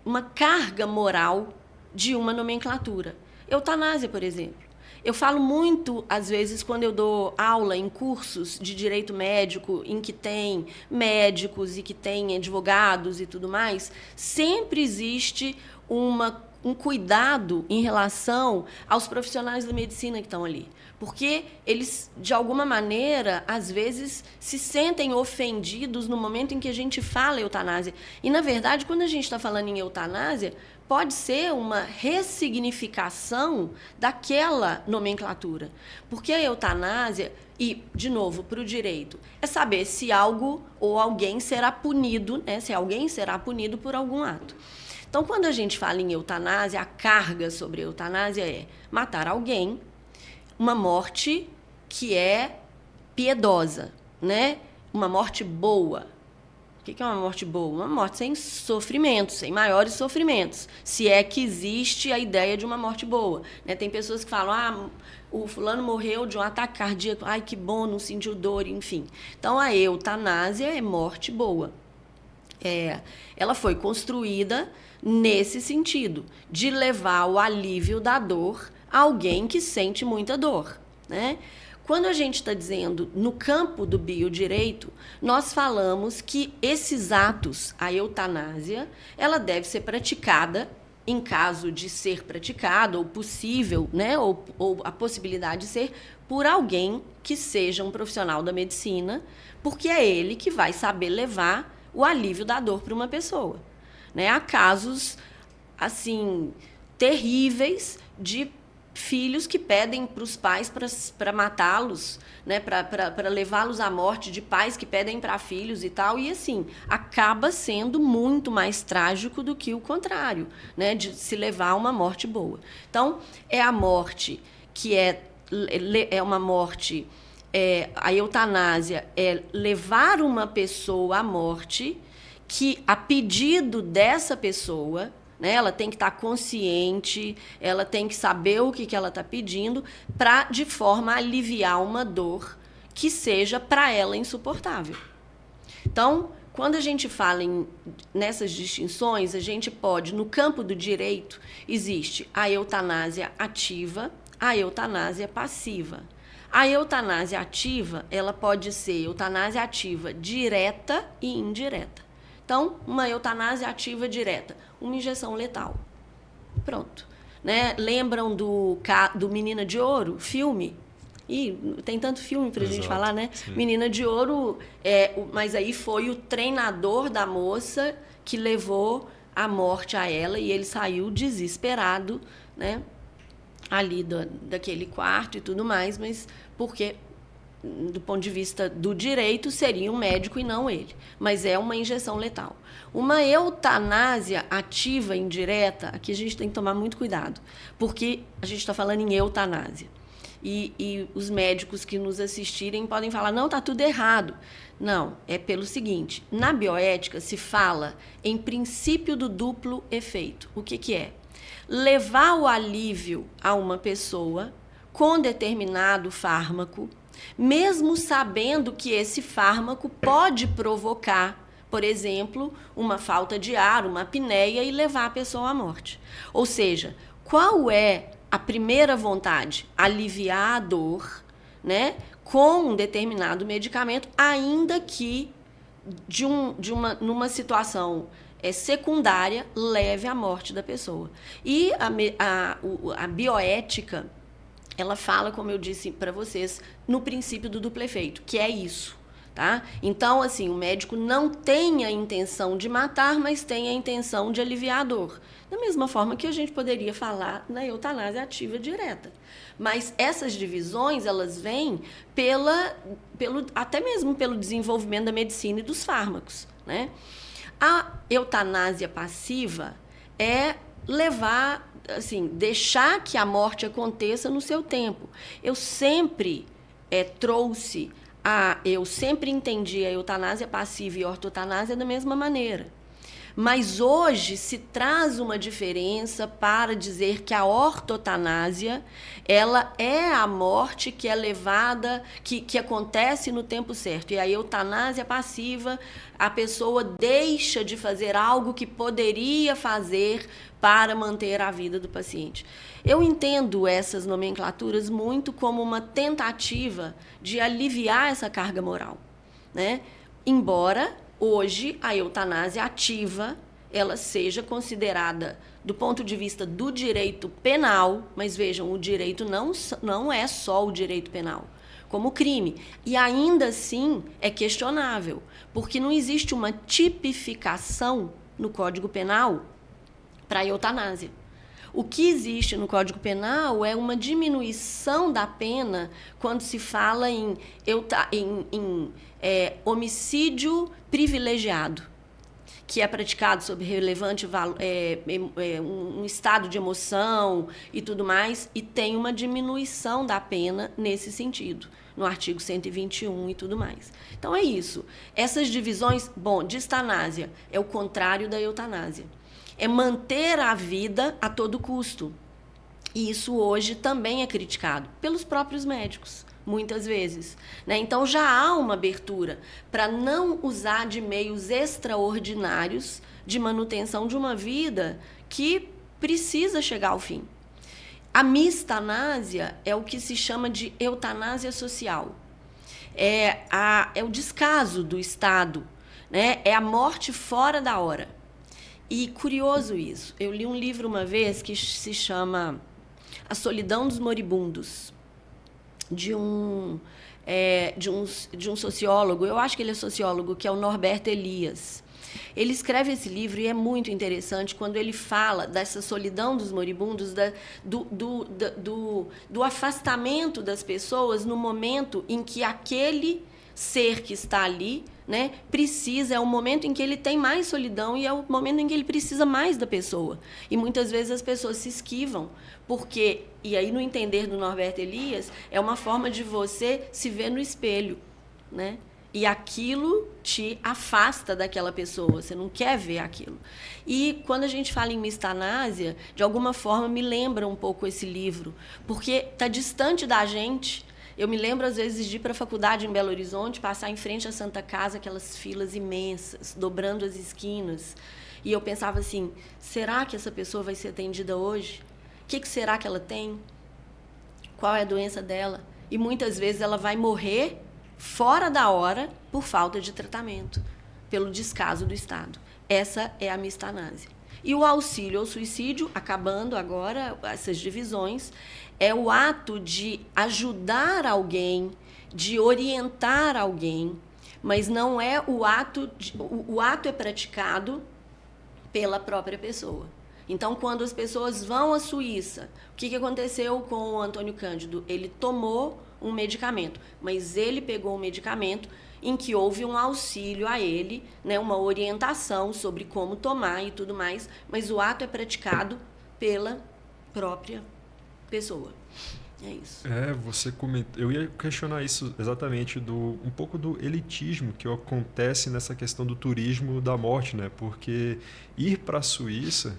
uma carga moral de uma nomenclatura. Eutanásia, por exemplo. Eu falo muito, às vezes, quando eu dou aula em cursos de direito médico, em que tem médicos e que tem advogados e tudo mais, sempre existe um cuidado em relação aos profissionais da medicina que estão ali. Porque eles, de alguma maneira, às vezes, se sentem ofendidos no momento em que a gente fala eutanásia. E, na verdade, quando a gente está falando em eutanásia, pode ser uma ressignificação daquela nomenclatura. Porque a eutanásia, e, de novo, para o direito, é saber se algo ou alguém será punido, né? Se alguém será punido por algum ato. Então, quando a gente fala em eutanásia, a carga sobre a eutanásia é matar alguém, uma morte que é piedosa, né? Uma morte boa. O que é uma morte boa? Uma morte sem sofrimentos, sem maiores sofrimentos. Se é que existe a ideia de uma morte boa, né? Tem pessoas que falam, o fulano morreu de um ataque cardíaco, ai, que bom, não sentiu dor, enfim. Então, a eutanásia é morte boa. Ela foi construída nesse sentido, de levar o alívio da dor a alguém que sente muita dor, né? Quando a gente está dizendo no campo do biodireito, nós falamos que esses atos, a eutanásia, ela deve ser praticada em caso de ser praticado, ou possível, né, ou a possibilidade de ser, por alguém que seja um profissional da medicina, porque é ele que vai saber levar o alívio da dor para uma pessoa. Né? Há casos, assim, terríveis de filhos que pedem para os pais para matá-los, né? Para levá-los à morte, de pais que pedem para filhos e tal, e assim, acaba sendo muito mais trágico do que o contrário, né? De se levar a uma morte boa. Então, é a morte que é uma morte, a eutanásia é levar uma pessoa à morte, que a pedido dessa pessoa, né, ela tem que estar consciente, ela tem que saber o que ela está pedindo, de forma a aliviar uma dor que seja para ela insuportável. Então, quando a gente fala nessas distinções, a gente pode, no campo do direito, existe a eutanásia ativa, a eutanásia passiva. A eutanásia ativa, ela pode ser eutanásia ativa direta e indireta. Então, uma eutanásia ativa direta, uma injeção letal. Pronto. Né? Lembram do Menina de Ouro, filme? E tem tanto filme para a gente falar, né? Sim. Menina de Ouro, mas aí foi o treinador da moça que levou a morte a ela e ele saiu desesperado, né? Ali daquele quarto e tudo mais, mas porque, do ponto de vista do direito, seria um médico e não ele. Mas é uma injeção letal. Uma eutanásia ativa indireta, aqui a gente tem que tomar muito cuidado, porque a gente está falando em eutanásia. E os médicos que nos assistirem podem falar, não, está tudo errado. Não, é pelo seguinte, na bioética se fala em princípio do duplo efeito. O que é? Levar o alívio a uma pessoa com determinado fármaco, mesmo sabendo que esse fármaco pode provocar, por exemplo, uma falta de ar, uma apneia e levar a pessoa à morte. Ou seja, qual é a primeira vontade? Aliviar a dor, né, com um determinado medicamento, ainda que numa situação secundária leve à morte da pessoa. E a bioética, ela fala, como eu disse para vocês, no princípio do duplo efeito, que é isso. Tá? Então, assim, o médico não tem a intenção de matar, mas tem a intenção de aliviar a dor. Da mesma forma que a gente poderia falar na eutanásia ativa direta. Mas essas divisões, elas vêm até mesmo pelo desenvolvimento da medicina e dos fármacos. Né? A eutanásia passiva é levar, assim, deixar que a morte aconteça no seu tempo. Eu sempre eu sempre entendi a eutanásia passiva e a ortotanásia da mesma maneira. Mas hoje se traz uma diferença para dizer que a ortotanásia, ela é a morte que é levada, que acontece no tempo certo. E a eutanásia passiva, a pessoa deixa de fazer algo que poderia fazer para manter a vida do paciente. Eu entendo essas nomenclaturas muito como uma tentativa de aliviar essa carga moral, né? Embora hoje a eutanásia ativa ela seja considerada do ponto de vista do direito penal, mas vejam, o direito não é só o direito penal, como crime. E ainda assim é questionável, porque não existe uma tipificação no Código Penal para a eutanásia. O que existe no Código Penal é uma diminuição da pena quando se fala em homicídio privilegiado, que é praticado sob relevante um estado de emoção e tudo mais, e tem uma diminuição da pena nesse sentido, no artigo 121 e tudo mais. Então é isso. Essas divisões, distanásia é o contrário da eutanásia. É manter a vida a todo custo. E isso hoje também é criticado pelos próprios médicos, muitas vezes. Né? Então, já há uma abertura para não usar de meios extraordinários de manutenção de uma vida que precisa chegar ao fim. A mistanásia é o que se chama de eutanásia social. É o descaso do Estado, né? É a morte fora da hora. E curioso isso. Eu li um livro uma vez que se chama A Solidão dos Moribundos, de um sociólogo, eu acho que ele é sociólogo, que é o Norberto Elias. Ele escreve esse livro e é muito interessante quando ele fala dessa solidão dos moribundos, do afastamento das pessoas no momento em que aquele ser que está ali, né, precisa, é o momento em que ele tem mais solidão e é o momento em que ele precisa mais da pessoa. E muitas vezes as pessoas se esquivam, porque, e aí no entender do Norberto Elias, é uma forma de você se ver no espelho, né? E aquilo te afasta daquela pessoa, você não quer ver aquilo. E quando a gente fala em mistanásia, de alguma forma me lembra um pouco esse livro, porque está distante da gente. Eu me lembro, às vezes, de ir para a faculdade em Belo Horizonte, passar em frente à Santa Casa, aquelas filas imensas, dobrando as esquinas. E eu pensava assim, será que essa pessoa vai ser atendida hoje? O que será que ela tem? Qual é a doença dela? E muitas vezes ela vai morrer fora da hora por falta de tratamento, pelo descaso do Estado. Essa é a mistanásia. E o auxílio ao suicídio, acabando agora essas divisões, é o ato de ajudar alguém, de orientar alguém, mas não é o ato... O ato é praticado pela própria pessoa. Então, quando as pessoas vão à Suíça, o que aconteceu com o Antônio Cândido? Ele tomou um medicamento, mas ele pegou um medicamento em que houve um auxílio a ele, né, uma orientação sobre como tomar e tudo mais, mas o ato é praticado pela própria pessoa. É isso. Você comentou. Eu ia questionar isso exatamente, um pouco do elitismo que acontece nessa questão do turismo da morte, né? Porque ir para a Suíça,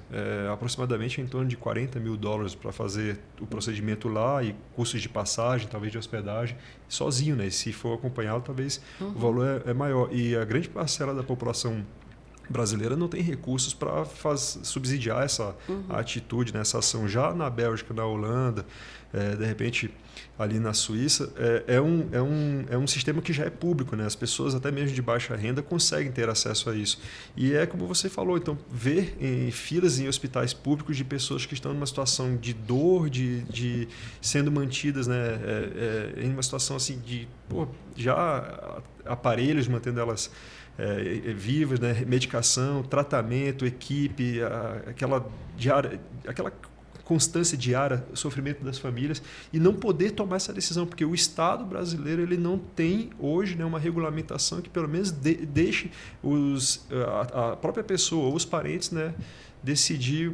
aproximadamente em torno de $40 mil para fazer o procedimento lá e custos de passagem, talvez de hospedagem, sozinho, né? E se for acompanhado, talvez o valor é maior. E a grande parcela da população brasileira não tem recursos para subsidiar essa atitude, né, essa ação. Já na Bélgica, na Holanda, de repente ali na Suíça, é um sistema que já é público, né? As pessoas até mesmo de baixa renda conseguem ter acesso a isso. E é como você falou, então, ver em filas em hospitais públicos de pessoas que estão numa situação de dor, de sendo mantidas, né, em uma situação assim de já aparelhos mantendo elas vivas, né? Medicação, tratamento, equipe, aquela constância diária, sofrimento das famílias, e não poder tomar essa decisão, porque o Estado brasileiro ele não tem hoje, né, uma regulamentação que pelo menos deixe a própria pessoa ou os parentes, né, decidir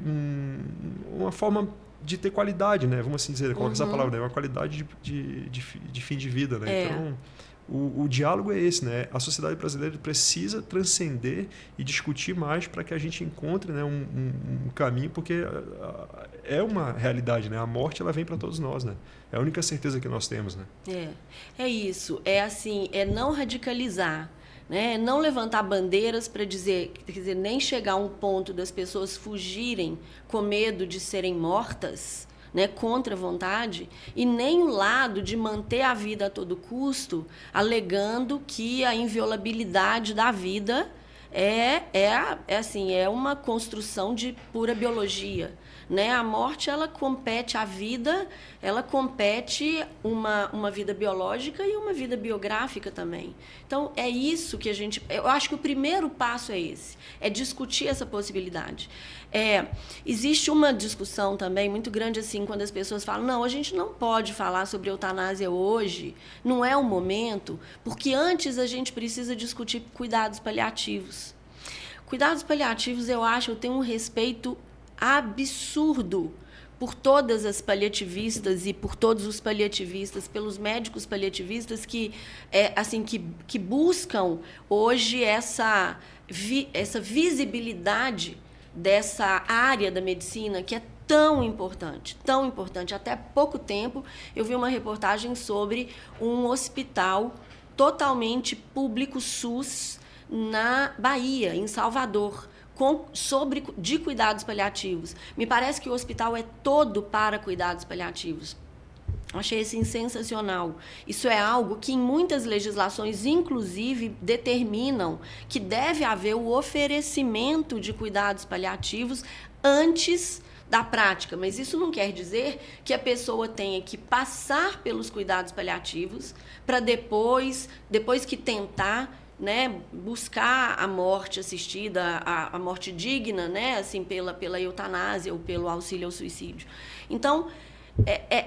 uma forma de ter qualidade, né? Vamos assim dizer, coloca essa palavra, né? Uma qualidade de fim de vida, né? Então, o diálogo é esse, né? A sociedade brasileira precisa transcender e discutir mais para que a gente encontre, né, um caminho, porque é uma realidade, né? A morte ela vem para todos nós, né? É a única certeza que nós temos, né? É isso. É assim, é não radicalizar, né? Não levantar bandeiras para dizer, quer dizer, nem chegar a um ponto das pessoas fugirem com medo de serem mortas, né, contra a vontade, e nem o lado de manter a vida a todo custo, alegando que a inviolabilidade da vida é uma construção de pura biologia, né? A morte ela compete à vida, ela compete uma vida biológica e uma vida biográfica também. Então é isso que eu acho que o primeiro passo é esse, é discutir essa possibilidade. Existe uma discussão também muito grande assim quando as pessoas falam, não, a gente não pode falar sobre eutanásia hoje, não é o momento, porque antes a gente precisa discutir cuidados paliativos. Cuidados paliativos, eu tenho um respeito absurdo por todas as paliativistas e por todos os paliativistas, pelos médicos paliativistas que buscam hoje essa visibilidade dessa área da medicina que é tão importante, tão importante. Até pouco tempo eu vi uma reportagem sobre um hospital totalmente público SUS na Bahia, em Salvador, de cuidados paliativos. Me parece que o hospital é todo para cuidados paliativos. Achei assim sensacional. Isso é algo que em muitas legislações, inclusive, determinam que deve haver o oferecimento de cuidados paliativos antes da prática. Mas isso não quer dizer que a pessoa tenha que passar pelos cuidados paliativos para depois que tentar, né, buscar a morte assistida, a morte digna, né, assim, pela eutanásia ou pelo auxílio ao suicídio. Então,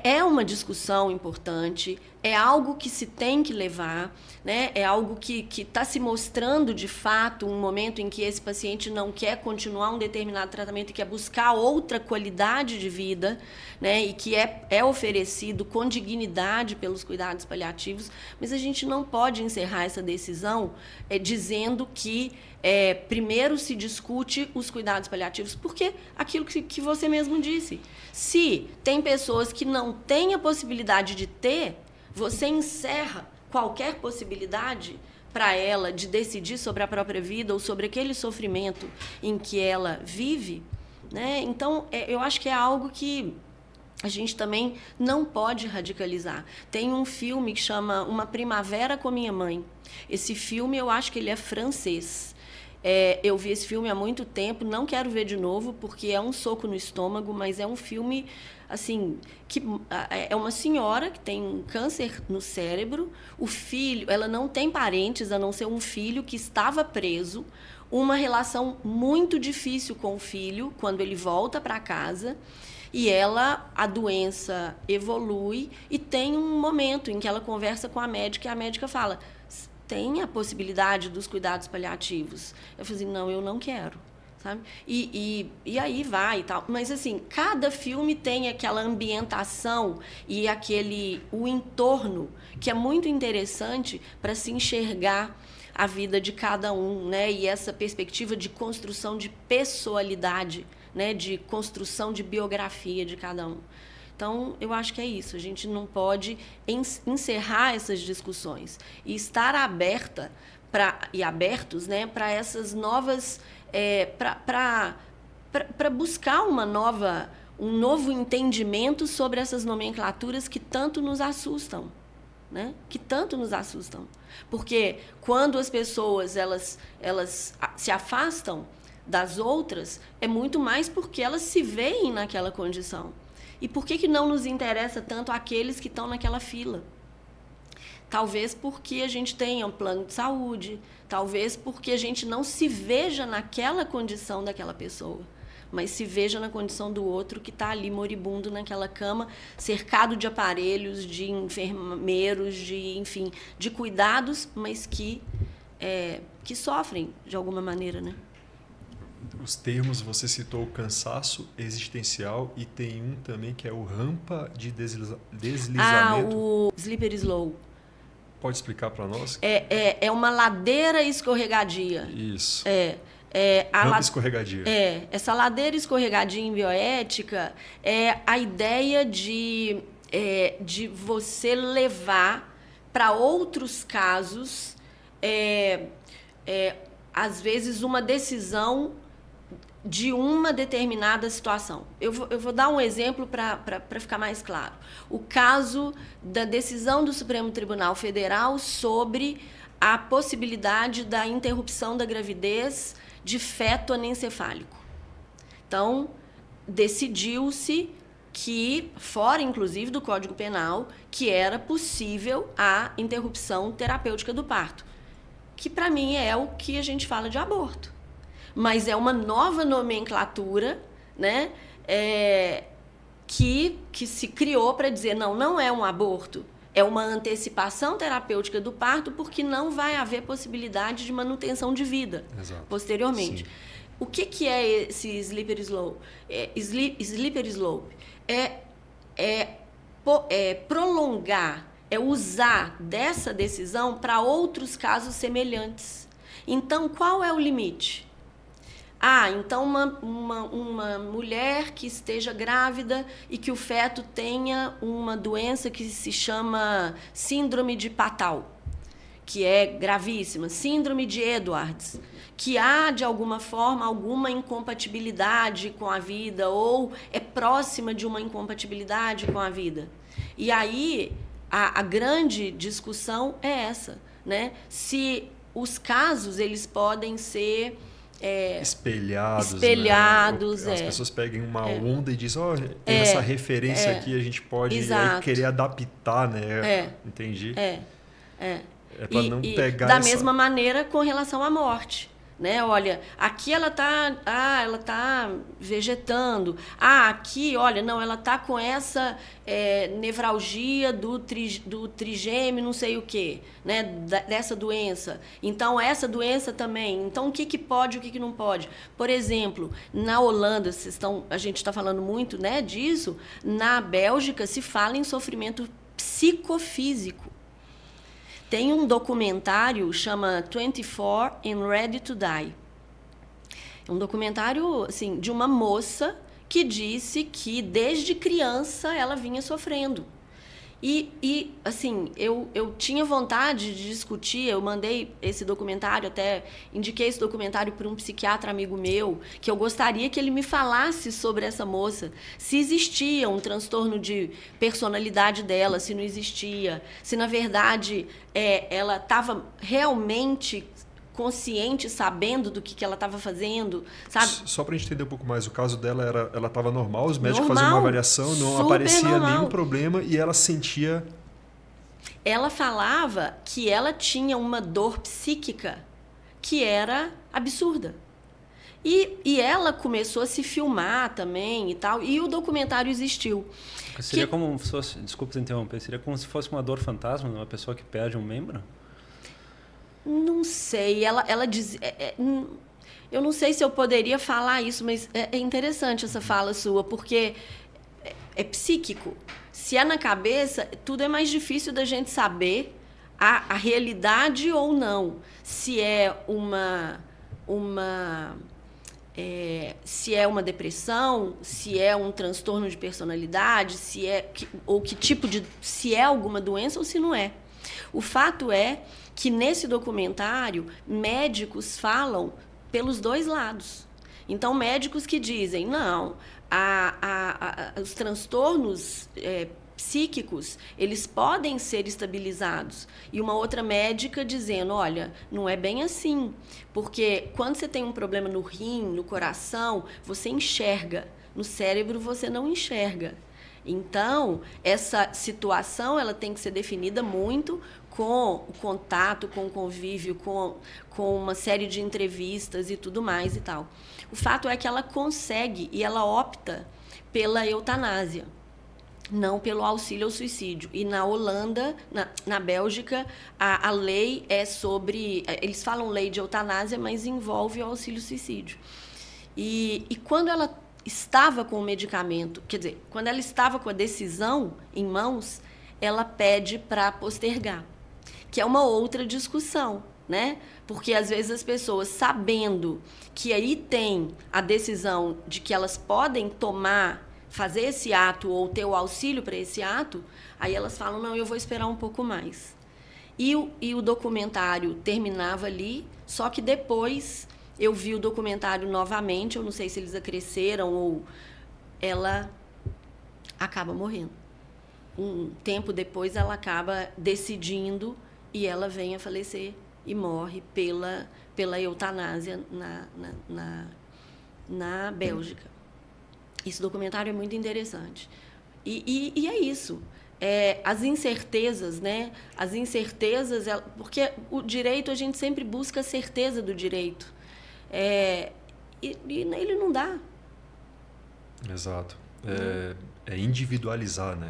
é uma discussão importante, é algo que se tem que levar, né? É algo que está se mostrando, de fato, um momento em que esse paciente não quer continuar um determinado tratamento e quer buscar outra qualidade de vida, né? E que é oferecido com dignidade pelos cuidados paliativos, mas a gente não pode encerrar essa decisão dizendo que primeiro se discute os cuidados paliativos, porque aquilo que você mesmo disse, se tem pessoas que não têm a possibilidade de ter, você encerra qualquer possibilidade para ela de decidir sobre a própria vida ou sobre aquele sofrimento em que ela vive, né? Então, eu acho que é algo que a gente também não pode radicalizar. Tem um filme que chama Uma Primavera com Minha Mãe. Esse filme, eu acho que ele é francês. Eu vi esse filme há muito tempo, não quero ver de novo, porque é um soco no estômago, mas é um filme, assim, que é uma senhora que tem um câncer no cérebro, o filho, ela não tem parentes, a não ser um filho que estava preso, uma relação muito difícil com o filho, quando ele volta para casa, e a doença evolui, e tem um momento em que ela conversa com a médica, e a médica fala: tem a possibilidade dos cuidados paliativos. Eu falei assim, não, eu não quero, sabe? E aí vai e tal. Mas, assim, cada filme tem aquela ambientação e o entorno que é muito interessante para se enxergar a vida de cada um, né? E essa perspectiva de construção de pessoalidade, né? De construção de biografia de cada um. Então, eu acho que é isso. A gente não pode encerrar essas discussões e estar abertos, né, para essas novas... para buscar um novo entendimento sobre essas nomenclaturas que tanto nos assustam. Né? Que tanto nos assustam. Porque quando as pessoas elas se afastam das outras, é muito mais porque elas se veem naquela condição. E por que não nos interessa tanto aqueles que estão naquela fila? Talvez porque a gente tenha um plano de saúde, talvez porque a gente não se veja naquela condição daquela pessoa, mas se veja na condição do outro que está ali moribundo naquela cama, cercado de aparelhos, de enfermeiros, enfim, de cuidados, mas que sofrem de alguma maneira, né? Os termos, você citou o cansaço existencial e tem um também que é o rampa de deslizamento. O slippery slope. Pode explicar para nós? É uma ladeira escorregadia. Isso. Rampa escorregadia. Essa ladeira escorregadia em bioética é a ideia de você levar para outros casos, às vezes, uma decisão de uma determinada situação. Eu vou dar um exemplo para ficar mais claro. O caso da decisão do Supremo Tribunal Federal sobre a possibilidade da interrupção da gravidez de feto anencefálico. Então, decidiu-se que, fora inclusive do Código Penal, que era possível a interrupção terapêutica do parto, que para mim é o que a gente fala de aborto. Mas é uma nova nomenclatura, né, que se criou para dizer, não é um aborto, é uma antecipação terapêutica do parto, porque não vai haver possibilidade de manutenção de vida. Exato. Posteriormente. Sim. O que é esse slippery slope? Slippery slope é prolongar, é usar dessa decisão para outros casos semelhantes. Então, qual é o limite? Então uma mulher que esteja grávida e que o feto tenha uma doença que se chama síndrome de Patal, que é gravíssima, síndrome de Edwards, que há, de alguma forma, alguma incompatibilidade com a vida ou é próxima de uma incompatibilidade com a vida. E aí, a grande discussão é essa, né? Se os casos eles podem ser espelhados, né? As pessoas pegam uma onda e dizem, tem essa referência aqui, a gente pode aí querer adaptar, né? Entendi. É para não pegar da mesma maneira com relação à morte. Né? Olha, aqui ela tá vegetando. Aqui, olha, não, ela tá com essa nevralgia do trigêmeo, não sei o quê, né? Dessa doença. Então, essa doença também. Então, o que pode e o que não pode? Por exemplo, na Holanda, a gente está falando muito, né, disso. Na Bélgica, se fala em sofrimento psicofísico. Tem um documentário, chama 24 and Ready to Die. É um documentário assim, de uma moça que disse que, desde criança, ela vinha sofrendo. E assim, eu tinha vontade de discutir, eu mandei esse documentário, até indiquei esse documentário para um psiquiatra amigo meu, que eu gostaria que ele me falasse sobre essa moça, se existia um transtorno de personalidade dela, se não existia, se na verdade ela estava realmente consciente, sabendo do que ela estava fazendo, sabe? Só para a gente entender um pouco mais, o caso dela ela estava normal, os médicos faziam uma avaliação, não aparecia nenhum problema e ela sentia... Ela falava que ela tinha uma dor psíquica que era absurda. E ela começou a se filmar também e tal, e o documentário existiu. Seria como se fosse, desculpa te interromper, seria como se fosse uma dor fantasma de uma pessoa que perde um membro? Não sei, ela diz... eu não sei se eu poderia falar isso, mas é interessante essa fala sua, porque é psíquico. Se é na cabeça, tudo é mais difícil da gente saber a realidade ou não. Se é se é uma depressão, se é um transtorno de personalidade, se é alguma doença ou se não é. O fato é que, nesse documentário, médicos falam pelos dois lados. Então, médicos que dizem, não, os transtornos psíquicos, eles podem ser estabilizados. E uma outra médica dizendo, olha, não é bem assim, porque quando você tem um problema no rim, no coração, você enxerga, no cérebro você não enxerga. Então, essa situação ela tem que ser definida muito com o contato, com o convívio, com uma série de entrevistas e tudo mais e tal. O fato é que ela consegue e ela opta pela eutanásia, não pelo auxílio ao suicídio. E na Holanda, na Bélgica, a lei é sobre... Eles falam lei de eutanásia, mas envolve o auxílio ao suicídio. E quando ela estava com o medicamento, quer dizer, quando ela estava com a decisão em mãos, ela pede para postergar, que é uma outra discussão, né? Porque, às vezes, as pessoas, sabendo que aí tem a decisão de que elas podem fazer esse ato ou ter o auxílio para esse ato, aí elas falam, não, eu vou esperar um pouco mais. E o documentário terminava ali, só que depois eu vi o documentário novamente, eu não sei se eles acresceram ou ela acaba morrendo. Um tempo depois ela acaba decidindo e ela vem a falecer e morre pela eutanásia na Bélgica. Esse documentário é muito interessante. E é isso. As incertezas, né? As incertezas, porque o direito, a gente sempre busca a certeza do direito. E ele não dá. Exato. É individualizar, né?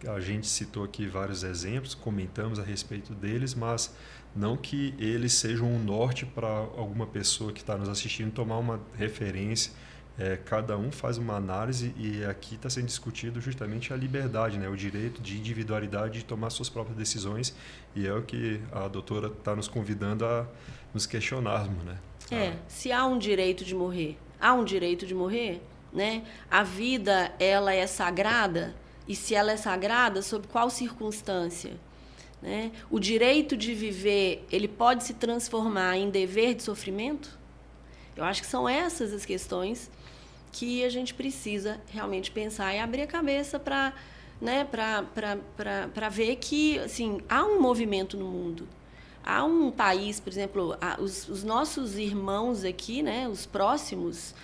A gente citou aqui vários exemplos, comentamos a respeito deles, mas não que eles sejam um norte para alguma pessoa que está nos assistindo tomar uma referência. Cada um faz uma análise e aqui está sendo discutido justamente a liberdade, né? O direito de individualidade de tomar suas próprias decisões, e é o que a doutora está nos convidando a nos questionarmos, né? Se há um direito de morrer, há um direito de morrer, né? A vida, ela é sagrada, e se ela é sagrada, sob qual circunstância? Né? O direito de viver, ele pode se transformar em dever de sofrimento? Eu acho que são essas as questões que a gente precisa realmente pensar e abrir a cabeça para, né, para ver que, assim, há um movimento no mundo. Há um país, por exemplo, os nossos irmãos aqui, né, os próximos,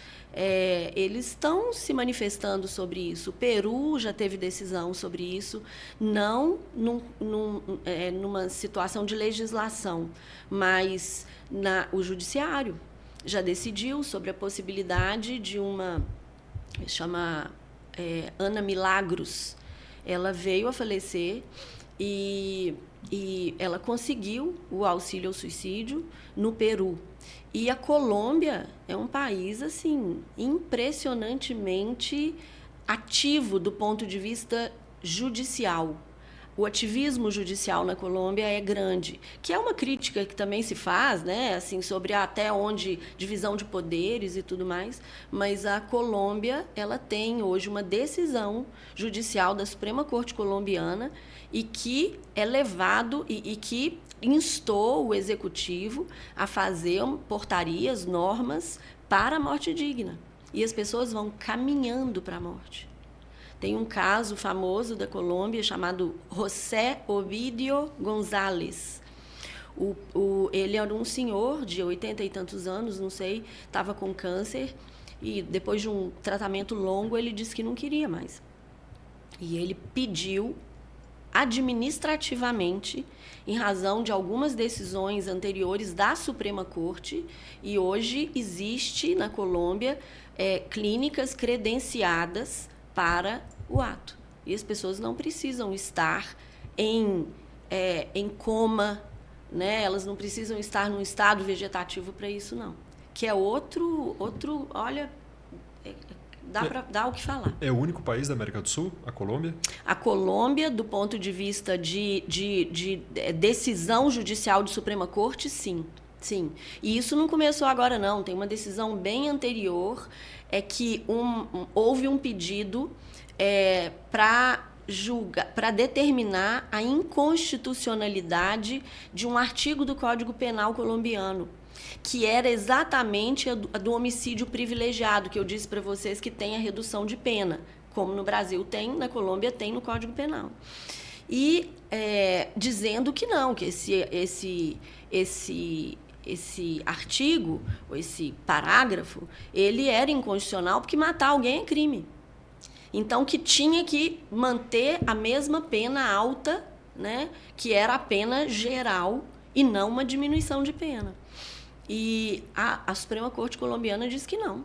eles estão se manifestando sobre isso. O Peru já teve decisão sobre isso, não numa situação de legislação, mas o judiciário já decidiu sobre a possibilidade de uma... chama Ana Milagros. Ela veio a falecer e ela conseguiu o auxílio ao suicídio no Peru. E a Colômbia é um país assim impressionantemente ativo do ponto de vista judicial. O ativismo judicial na Colômbia é grande, que é uma crítica que também se faz, né, assim, sobre até onde divisão de poderes e tudo mais, mas a Colômbia, ela tem hoje uma decisão judicial da Suprema Corte Colombiana e que é levado e que instou o executivo a fazer portarias, normas para a morte digna. E as pessoas vão caminhando para a morte. Tem um caso famoso da Colômbia chamado José Ovidio González. Ele era um senhor de 80 e tantos anos, não sei, estava com câncer e depois de um tratamento longo ele disse que não queria mais. E ele pediu administrativamente, em razão de algumas decisões anteriores da Suprema Corte, e hoje existe na Colômbia clínicas credenciadas para o ato. E as pessoas não precisam estar em coma, né? Elas não precisam estar num estado vegetativo para isso, não. Que é outro olha, dá o que falar. É o único país da América do Sul, a Colômbia? A Colômbia, do ponto de vista de decisão judicial de Suprema Corte, sim. Sim. E isso não começou agora, não. Tem uma decisão bem anterior, que houve um pedido para determinar a inconstitucionalidade de um artigo do Código Penal colombiano, que era exatamente a do homicídio privilegiado, que eu disse para vocês que tem a redução de pena, como no Brasil tem, na Colômbia tem no Código Penal. E dizendo que não, que esse artigo, ou esse parágrafo, ele era inconstitucional porque matar alguém é crime. Então, que tinha que manter a mesma pena alta, né, que era a pena geral e não uma diminuição de pena. E a Suprema Corte colombiana diz que não,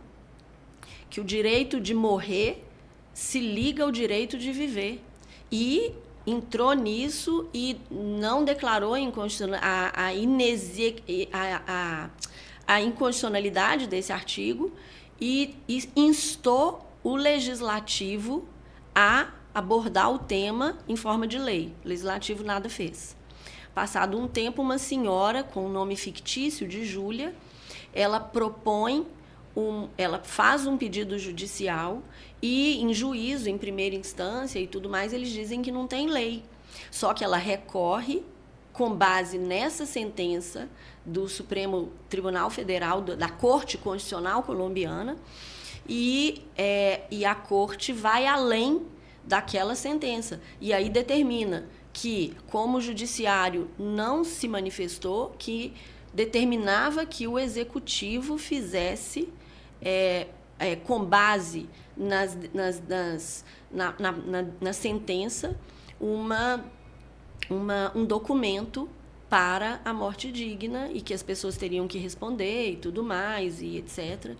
que o direito de morrer se liga ao direito de viver. E entrou nisso e não declarou a inconstitucionalidade desse artigo e instou o legislativo a abordar o tema em forma de lei. O legislativo nada fez. Passado um tempo, uma senhora com o nome fictício de Júlia, ela faz um pedido judicial e, em juízo, em primeira instância e tudo mais, eles dizem que não tem lei. Só que ela recorre com base nessa sentença do Supremo Tribunal Federal, da Corte Constitucional Colombiana, e a Corte vai além daquela sentença. E aí determina que, como o Judiciário não se manifestou, que determinava que o Executivo fizesse, com base na sentença, um documento para a morte digna e que as pessoas teriam que responder e tudo mais, e etc.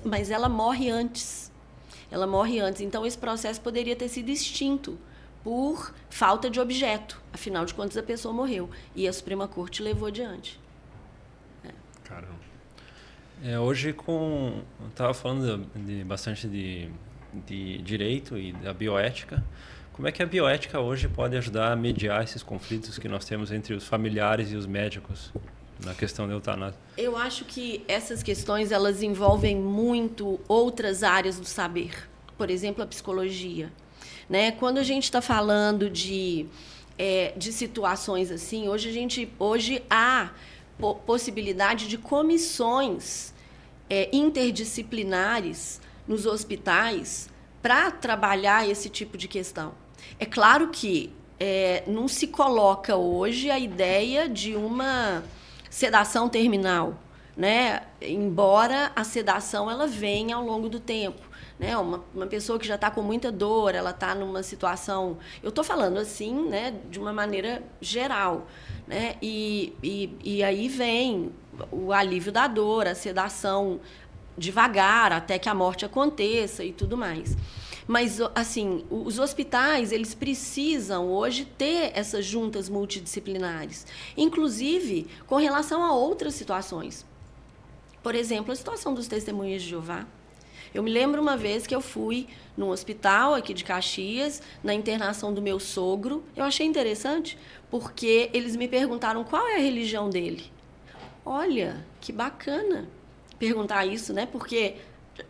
Mas ela morre antes. Ela morre antes. Então, esse processo poderia ter sido extinto por falta de objeto. Afinal de contas, a pessoa morreu. E a Suprema Corte levou adiante. Caramba. Hoje, estava falando bastante de direito e da bioética. Como é que a bioética hoje pode ajudar a mediar esses conflitos que nós temos entre os familiares e os médicos na questão da eutanásia? Eu acho que essas questões elas envolvem muito outras áreas do saber. Por exemplo, a psicologia. Né? Quando a gente está falando de situações assim, hoje há possibilidade de comissões interdisciplinares nos hospitais para trabalhar esse tipo de questão. É claro que não se coloca hoje a ideia de uma sedação terminal, né? Embora a sedação ela venha ao longo do tempo. Né? Uma pessoa que já está com muita dor, ela está numa situação... Eu estou falando assim, né, de uma maneira geral. Né? E aí vem o alívio da dor, a sedação devagar, até que a morte aconteça e tudo mais. Mas, assim, os hospitais, eles precisam hoje ter essas juntas multidisciplinares, inclusive com relação a outras situações. Por exemplo, a situação dos testemunhas de Jeová. Eu me lembro uma vez que eu fui num hospital aqui de Caxias, na internação do meu sogro. Eu achei interessante, porque eles me perguntaram qual é a religião dele. Olha, que bacana perguntar isso, né? Porque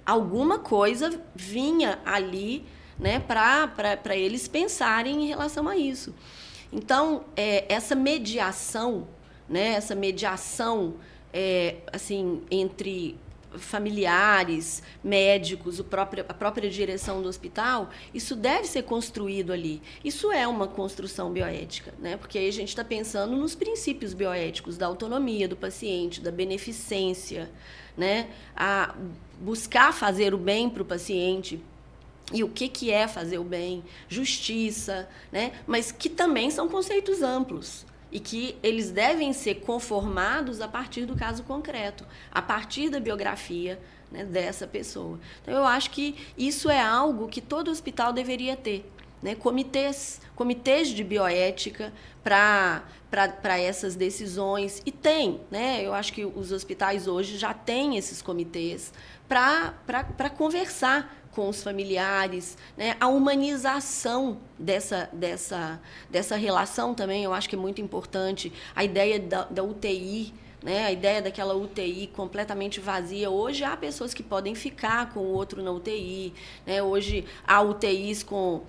alguma coisa vinha ali, né, para eles pensarem em relação a isso. Então, essa mediação, né, assim, entre familiares, médicos, a própria direção do hospital, isso deve ser construído ali. Isso é uma construção bioética, né? Porque aí a gente está pensando nos princípios bioéticos da autonomia do paciente, da beneficência, né? A buscar fazer o bem para o paciente. E o que é fazer o bem? Justiça, né? Mas que também são conceitos amplos. E que eles devem ser conformados a partir do caso concreto, a partir da biografia, né, dessa pessoa. Então, eu acho que isso é algo que todo hospital deveria ter, né? Comitês de bioética para essas decisões. E tem, né? Eu acho que os hospitais hoje já têm esses comitês para conversar com os familiares, né? A humanização dessa relação também, eu acho que é muito importante. A ideia da UTI, né? A ideia daquela UTI completamente vazia. Hoje há pessoas que podem ficar com o outro na UTI, né? Hoje há UTIs com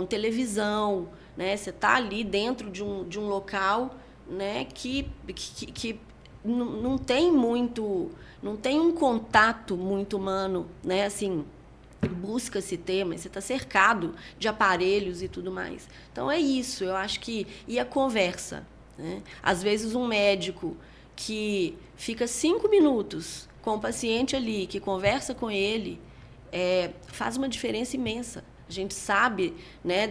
televisão, né? Você está ali dentro de um local, né, que não tem um contato muito humano, né? Assim, busca-se ter, mas você está cercado de aparelhos e tudo mais. Então, é isso, eu acho que... E a conversa, né? Às vezes, um médico que fica 5 minutos com o paciente ali, que conversa com ele, faz uma diferença imensa. A gente sabe, né,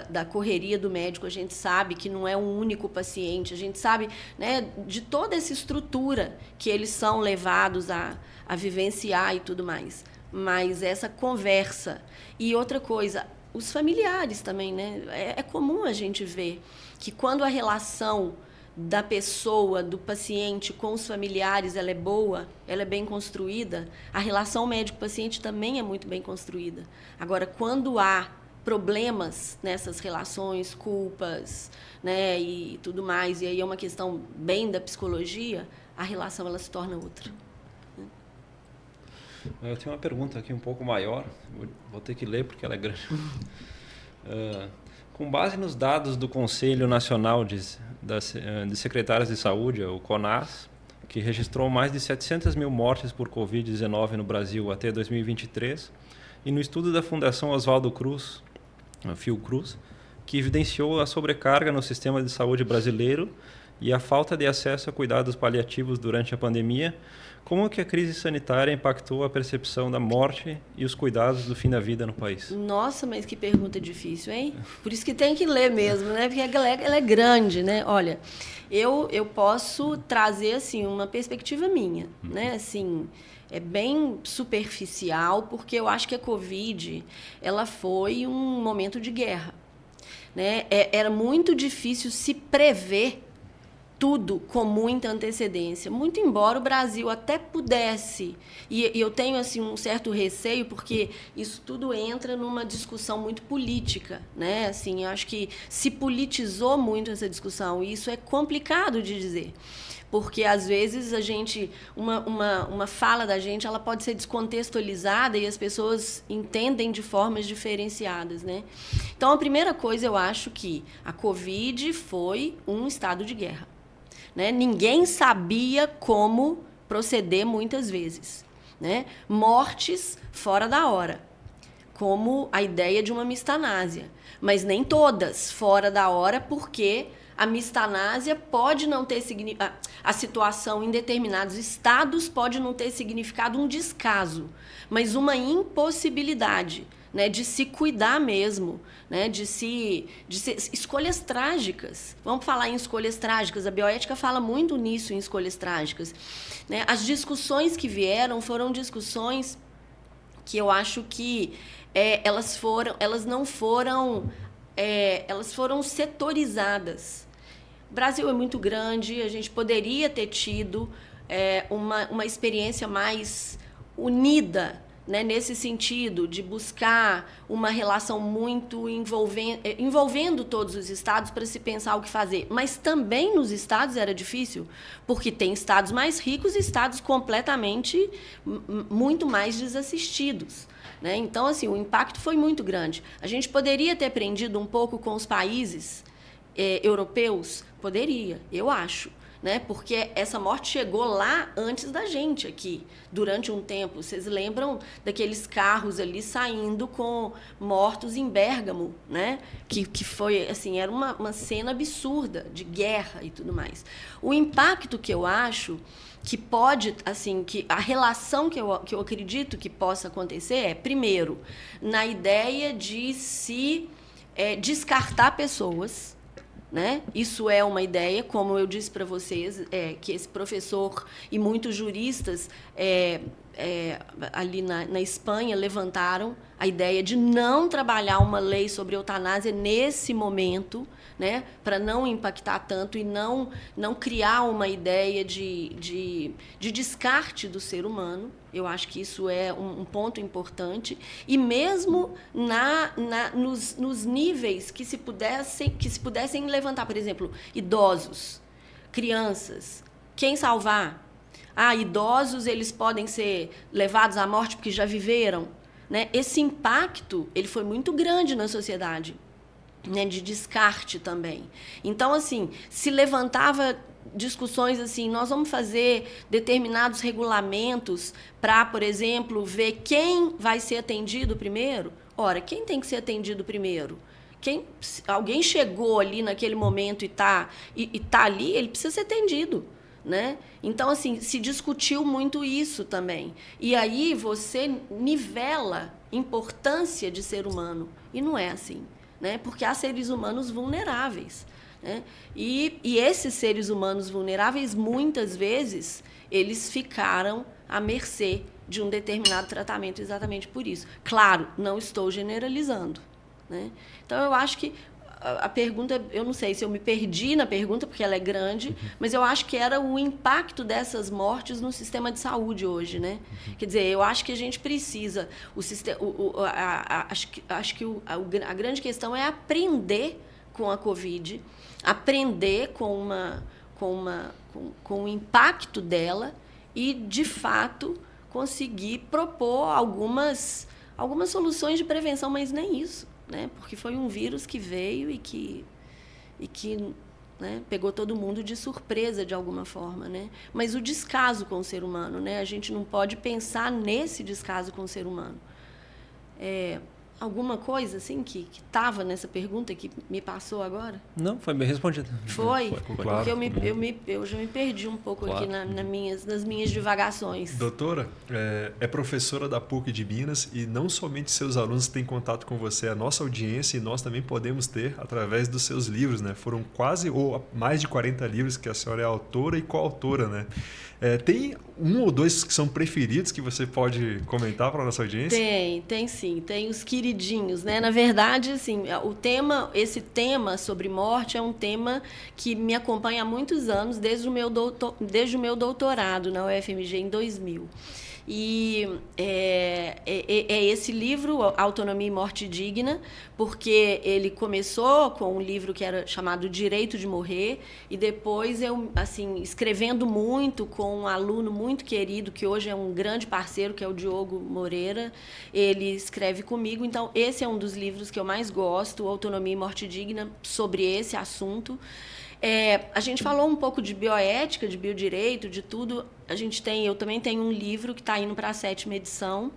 da correria do médico, a gente sabe que não é um único paciente, a gente sabe, né, de toda essa estrutura que eles são levados a vivenciar e tudo mais. Mas essa conversa. E outra coisa, os familiares também, né? É comum a gente ver que quando a relação da pessoa, do paciente com os familiares, ela é boa, ela é bem construída, a relação médico-paciente também é muito bem construída. Agora, quando há problemas nessas relações, culpas, né, e tudo mais, e aí é uma questão bem da psicologia, a relação ela se torna outra. Eu tenho uma pergunta aqui um pouco maior, vou ter que ler porque ela é grande. Com base nos dados do Conselho Nacional de Secretários de Saúde, o CONAS, que registrou mais de 700 mil mortes por Covid-19 no Brasil até 2023, e no estudo da Fundação Oswaldo Cruz, a Fiocruz, que evidenciou a sobrecarga no sistema de saúde brasileiro e a falta de acesso a cuidados paliativos durante a pandemia, como que a crise sanitária impactou a percepção da morte e os cuidados do fim da vida no país? Nossa, mas que pergunta difícil, hein? Por isso que tem que ler mesmo, né? Porque ela é grande, né? Olha, eu posso trazer assim uma perspectiva minha, né? Assim, é bem superficial, porque eu acho que a Covid ela foi um momento de guerra, né? Era muito difícil se prever tudo com muita antecedência, muito embora o Brasil até pudesse, e eu tenho assim um certo receio, porque isso tudo entra numa discussão muito política, né? Assim, eu acho que se politizou muito essa discussão, e isso é complicado de dizer, porque às vezes a gente, uma fala da gente, ela pode ser descontextualizada e as pessoas entendem de formas diferenciadas, né? Então, a primeira coisa, eu acho que a Covid foi um estado de guerra. né? Ninguém sabia como proceder muitas vezes, né? Mortes fora da hora, como a ideia de uma mistanásia, mas nem todas fora da hora, porque a mistanásia pode não ter significado, a situação em determinados estados pode não ter significado um descaso, mas uma impossibilidade, né, de se cuidar mesmo, né, de ser escolhas trágicas. Vamos falar em escolhas trágicas. A bioética fala muito nisso, em escolhas trágicas, né? As discussões que vieram foram discussões que eu acho que elas foram setorizadas. O Brasil é muito grande, a gente poderia ter tido uma experiência mais unida, né, nesse sentido, de buscar uma relação muito envolvendo todos os estados para se pensar o que fazer. Mas também nos estados era difícil, porque tem estados mais ricos e estados completamente muito mais desassistidos, né? Então, assim, o impacto foi muito grande. A gente poderia ter aprendido um pouco com os países europeus? Poderia, eu acho. Né? Porque essa morte chegou lá antes da gente aqui, durante um tempo. Vocês lembram daqueles carros ali saindo com mortos em Bérgamo, né? Que foi, assim, era uma cena absurda de guerra e tudo mais. O impacto que eu acho que pode, assim, que a relação que eu acredito que possa acontecer primeiro, na ideia de se descartar pessoas, né? Isso é uma ideia, como eu disse para vocês, que esse professor e muitos juristas ali na Espanha levantaram a ideia de não trabalhar uma lei sobre eutanásia nesse momento, né? Para não impactar tanto e não criar uma ideia de descarte do ser humano. Eu acho que isso é um ponto importante. E mesmo nos níveis que se pudessem levantar, por exemplo, idosos, crianças, quem salvar? Idosos, eles podem ser levados à morte porque já viveram, né? Esse impacto ele foi muito grande na sociedade, né, de descarte também. Então, assim, se levantava discussões assim, nós vamos fazer determinados regulamentos para, por exemplo, ver quem vai ser atendido primeiro. Ora, quem tem que ser atendido primeiro? Alguém chegou ali naquele momento e tá ali, ele precisa ser atendido, né? Então, assim, se discutiu muito isso também. E aí você nivela importância de ser humano. E não é assim, né? Porque há seres humanos vulneráveis, né? E esses seres humanos vulneráveis, muitas vezes, eles ficaram à mercê de um determinado tratamento exatamente por isso. Claro, não estou generalizando, né? Então, eu acho que a pergunta, eu não sei se eu me perdi na pergunta, porque ela é grande, mas eu acho que era o impacto dessas mortes no sistema de saúde hoje, né? Quer dizer, eu acho que a gente precisa, acho que a grande questão é aprender com a Covid, aprender com o impacto dela e, de fato, conseguir propor algumas soluções de prevenção, mas nem isso, né? Porque foi um vírus que veio e que né, pegou todo mundo de surpresa de alguma forma, né? Mas o descaso com o ser humano, né? A gente não pode pensar nesse descaso com o ser humano. Alguma coisa assim que estava nessa pergunta que me passou agora? Não, foi bem respondido. Foi? Claro. Porque eu já me perdi um pouco aqui nas minhas divagações. Doutora, é professora da PUC de Minas e não somente seus alunos têm contato com você, a nossa audiência e nós também podemos ter através dos seus livros, né? Foram mais de 40 livros que a senhora é autora e coautora, né? Tem um ou dois que são preferidos que você pode comentar para a nossa audiência? Tem sim. Tem os queridinhos, né? Na verdade, assim, esse tema sobre morte é um tema que me acompanha há muitos anos, desde o meu doutorado na UFMG em 2000. E esse livro, Autonomia e Morte Digna, porque ele começou com um livro que era chamado Direito de Morrer, e depois eu, assim, escrevendo muito com um aluno muito querido, que hoje é um grande parceiro, que é o Diogo Moreira, ele escreve comigo. Então, esse é um dos livros que eu mais gosto, Autonomia e Morte Digna, sobre esse assunto. A gente falou um pouco de bioética, de biodireito, de tudo. Eu também tenho um livro que está indo para a 7ª edição,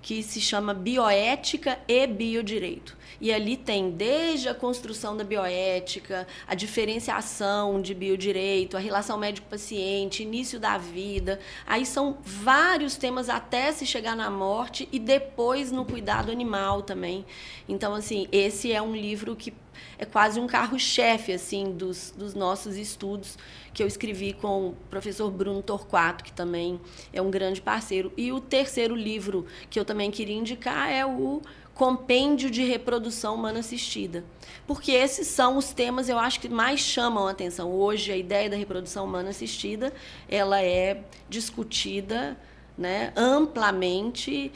que se chama Bioética e Biodireito. E ali tem desde a construção da bioética, a diferenciação de biodireito, a relação médico-paciente, início da vida. Aí são vários temas até se chegar na morte e depois no cuidado animal também. Então, assim, esse é um livro que é quase um carro-chefe assim, dos nossos estudos, que eu escrevi com o professor Bruno Torquato, que também é um grande parceiro. E o terceiro livro que eu também queria indicar é o Compêndio de Reprodução Humana Assistida, porque esses são os temas, eu acho, que mais chamam a atenção. Hoje, a ideia da reprodução humana assistida ela é discutida, né, amplamente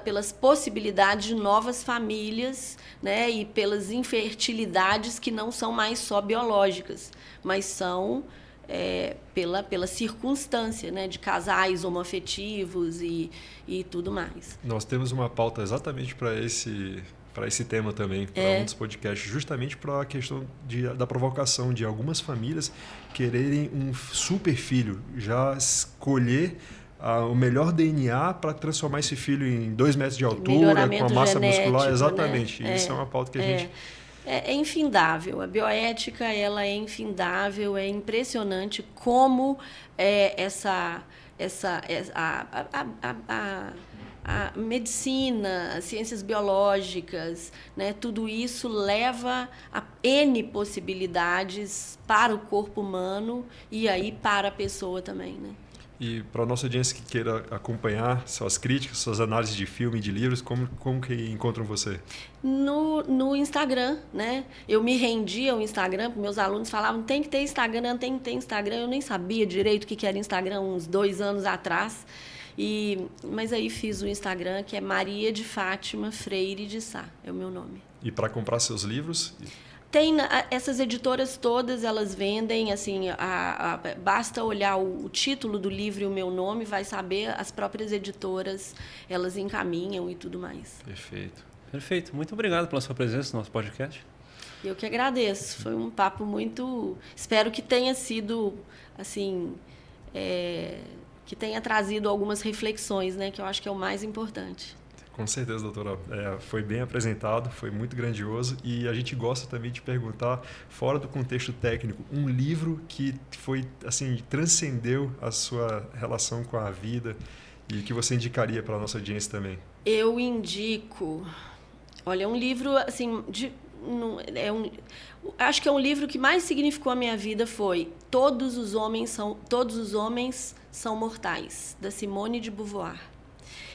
pelas possibilidades de novas famílias, né, e pelas infertilidades que não são mais só biológicas, mas são pela circunstância, né, de casais homoafetivos e tudo mais. Nós temos uma pauta exatamente para esse tema também, para um dos podcasts, justamente para a questão da provocação de algumas famílias quererem um super filho, já escolher o melhor DNA para transformar esse filho em 2 metros de altura, com a massa muscular. Exatamente. Né? Isso é uma pauta que a gente... É infindável. A bioética ela é infindável. É impressionante como a medicina, as ciências biológicas, né, tudo isso leva a N possibilidades para o corpo humano e aí para a pessoa também, né? E para a nossa audiência que queira acompanhar suas críticas, suas análises de filme e de livros, como que encontram você? No Instagram, né? Eu me rendi ao Instagram, porque meus alunos falavam, tem que ter Instagram, tem que ter Instagram. Eu nem sabia direito o que era Instagram uns 2 anos atrás. Mas aí fiz o Instagram, que é Maria de Fátima Freire de Sá, é o meu nome. E para comprar seus livros? Tem essas editoras todas, elas vendem, assim, basta olhar o título do livro e o meu nome, vai saber, as próprias editoras, elas encaminham e tudo mais. Perfeito. Perfeito. Muito obrigado pela sua presença no nosso podcast. Eu que agradeço. Foi um papo muito... Espero que tenha sido, assim, que tenha trazido algumas reflexões, né, que eu acho que é o mais importante. Com certeza, doutora. Foi bem apresentado, foi muito grandioso e a gente gosta também de perguntar, fora do contexto técnico, um livro que foi, assim, transcendeu a sua relação com a vida e que você indicaria para a nossa audiência também. Eu indico... Olha, um livro, assim... acho que é um livro que mais significou a minha vida foi Todos os Homens São Mortais, da Simone de Beauvoir.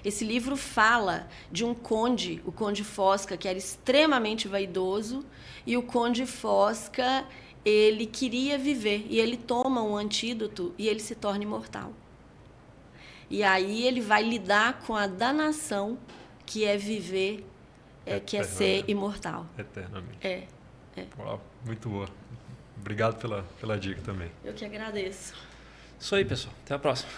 Esse livro fala de um conde, o Conde Fosca, que era extremamente vaidoso, e o Conde Fosca, ele queria viver, e ele toma um antídoto e ele se torna imortal. E aí ele vai lidar com a danação que é viver, que é ser imortal. Eternamente. Uau, muito boa. Obrigado pela dica também. Eu que agradeço. Isso aí, pessoal. Até a próxima.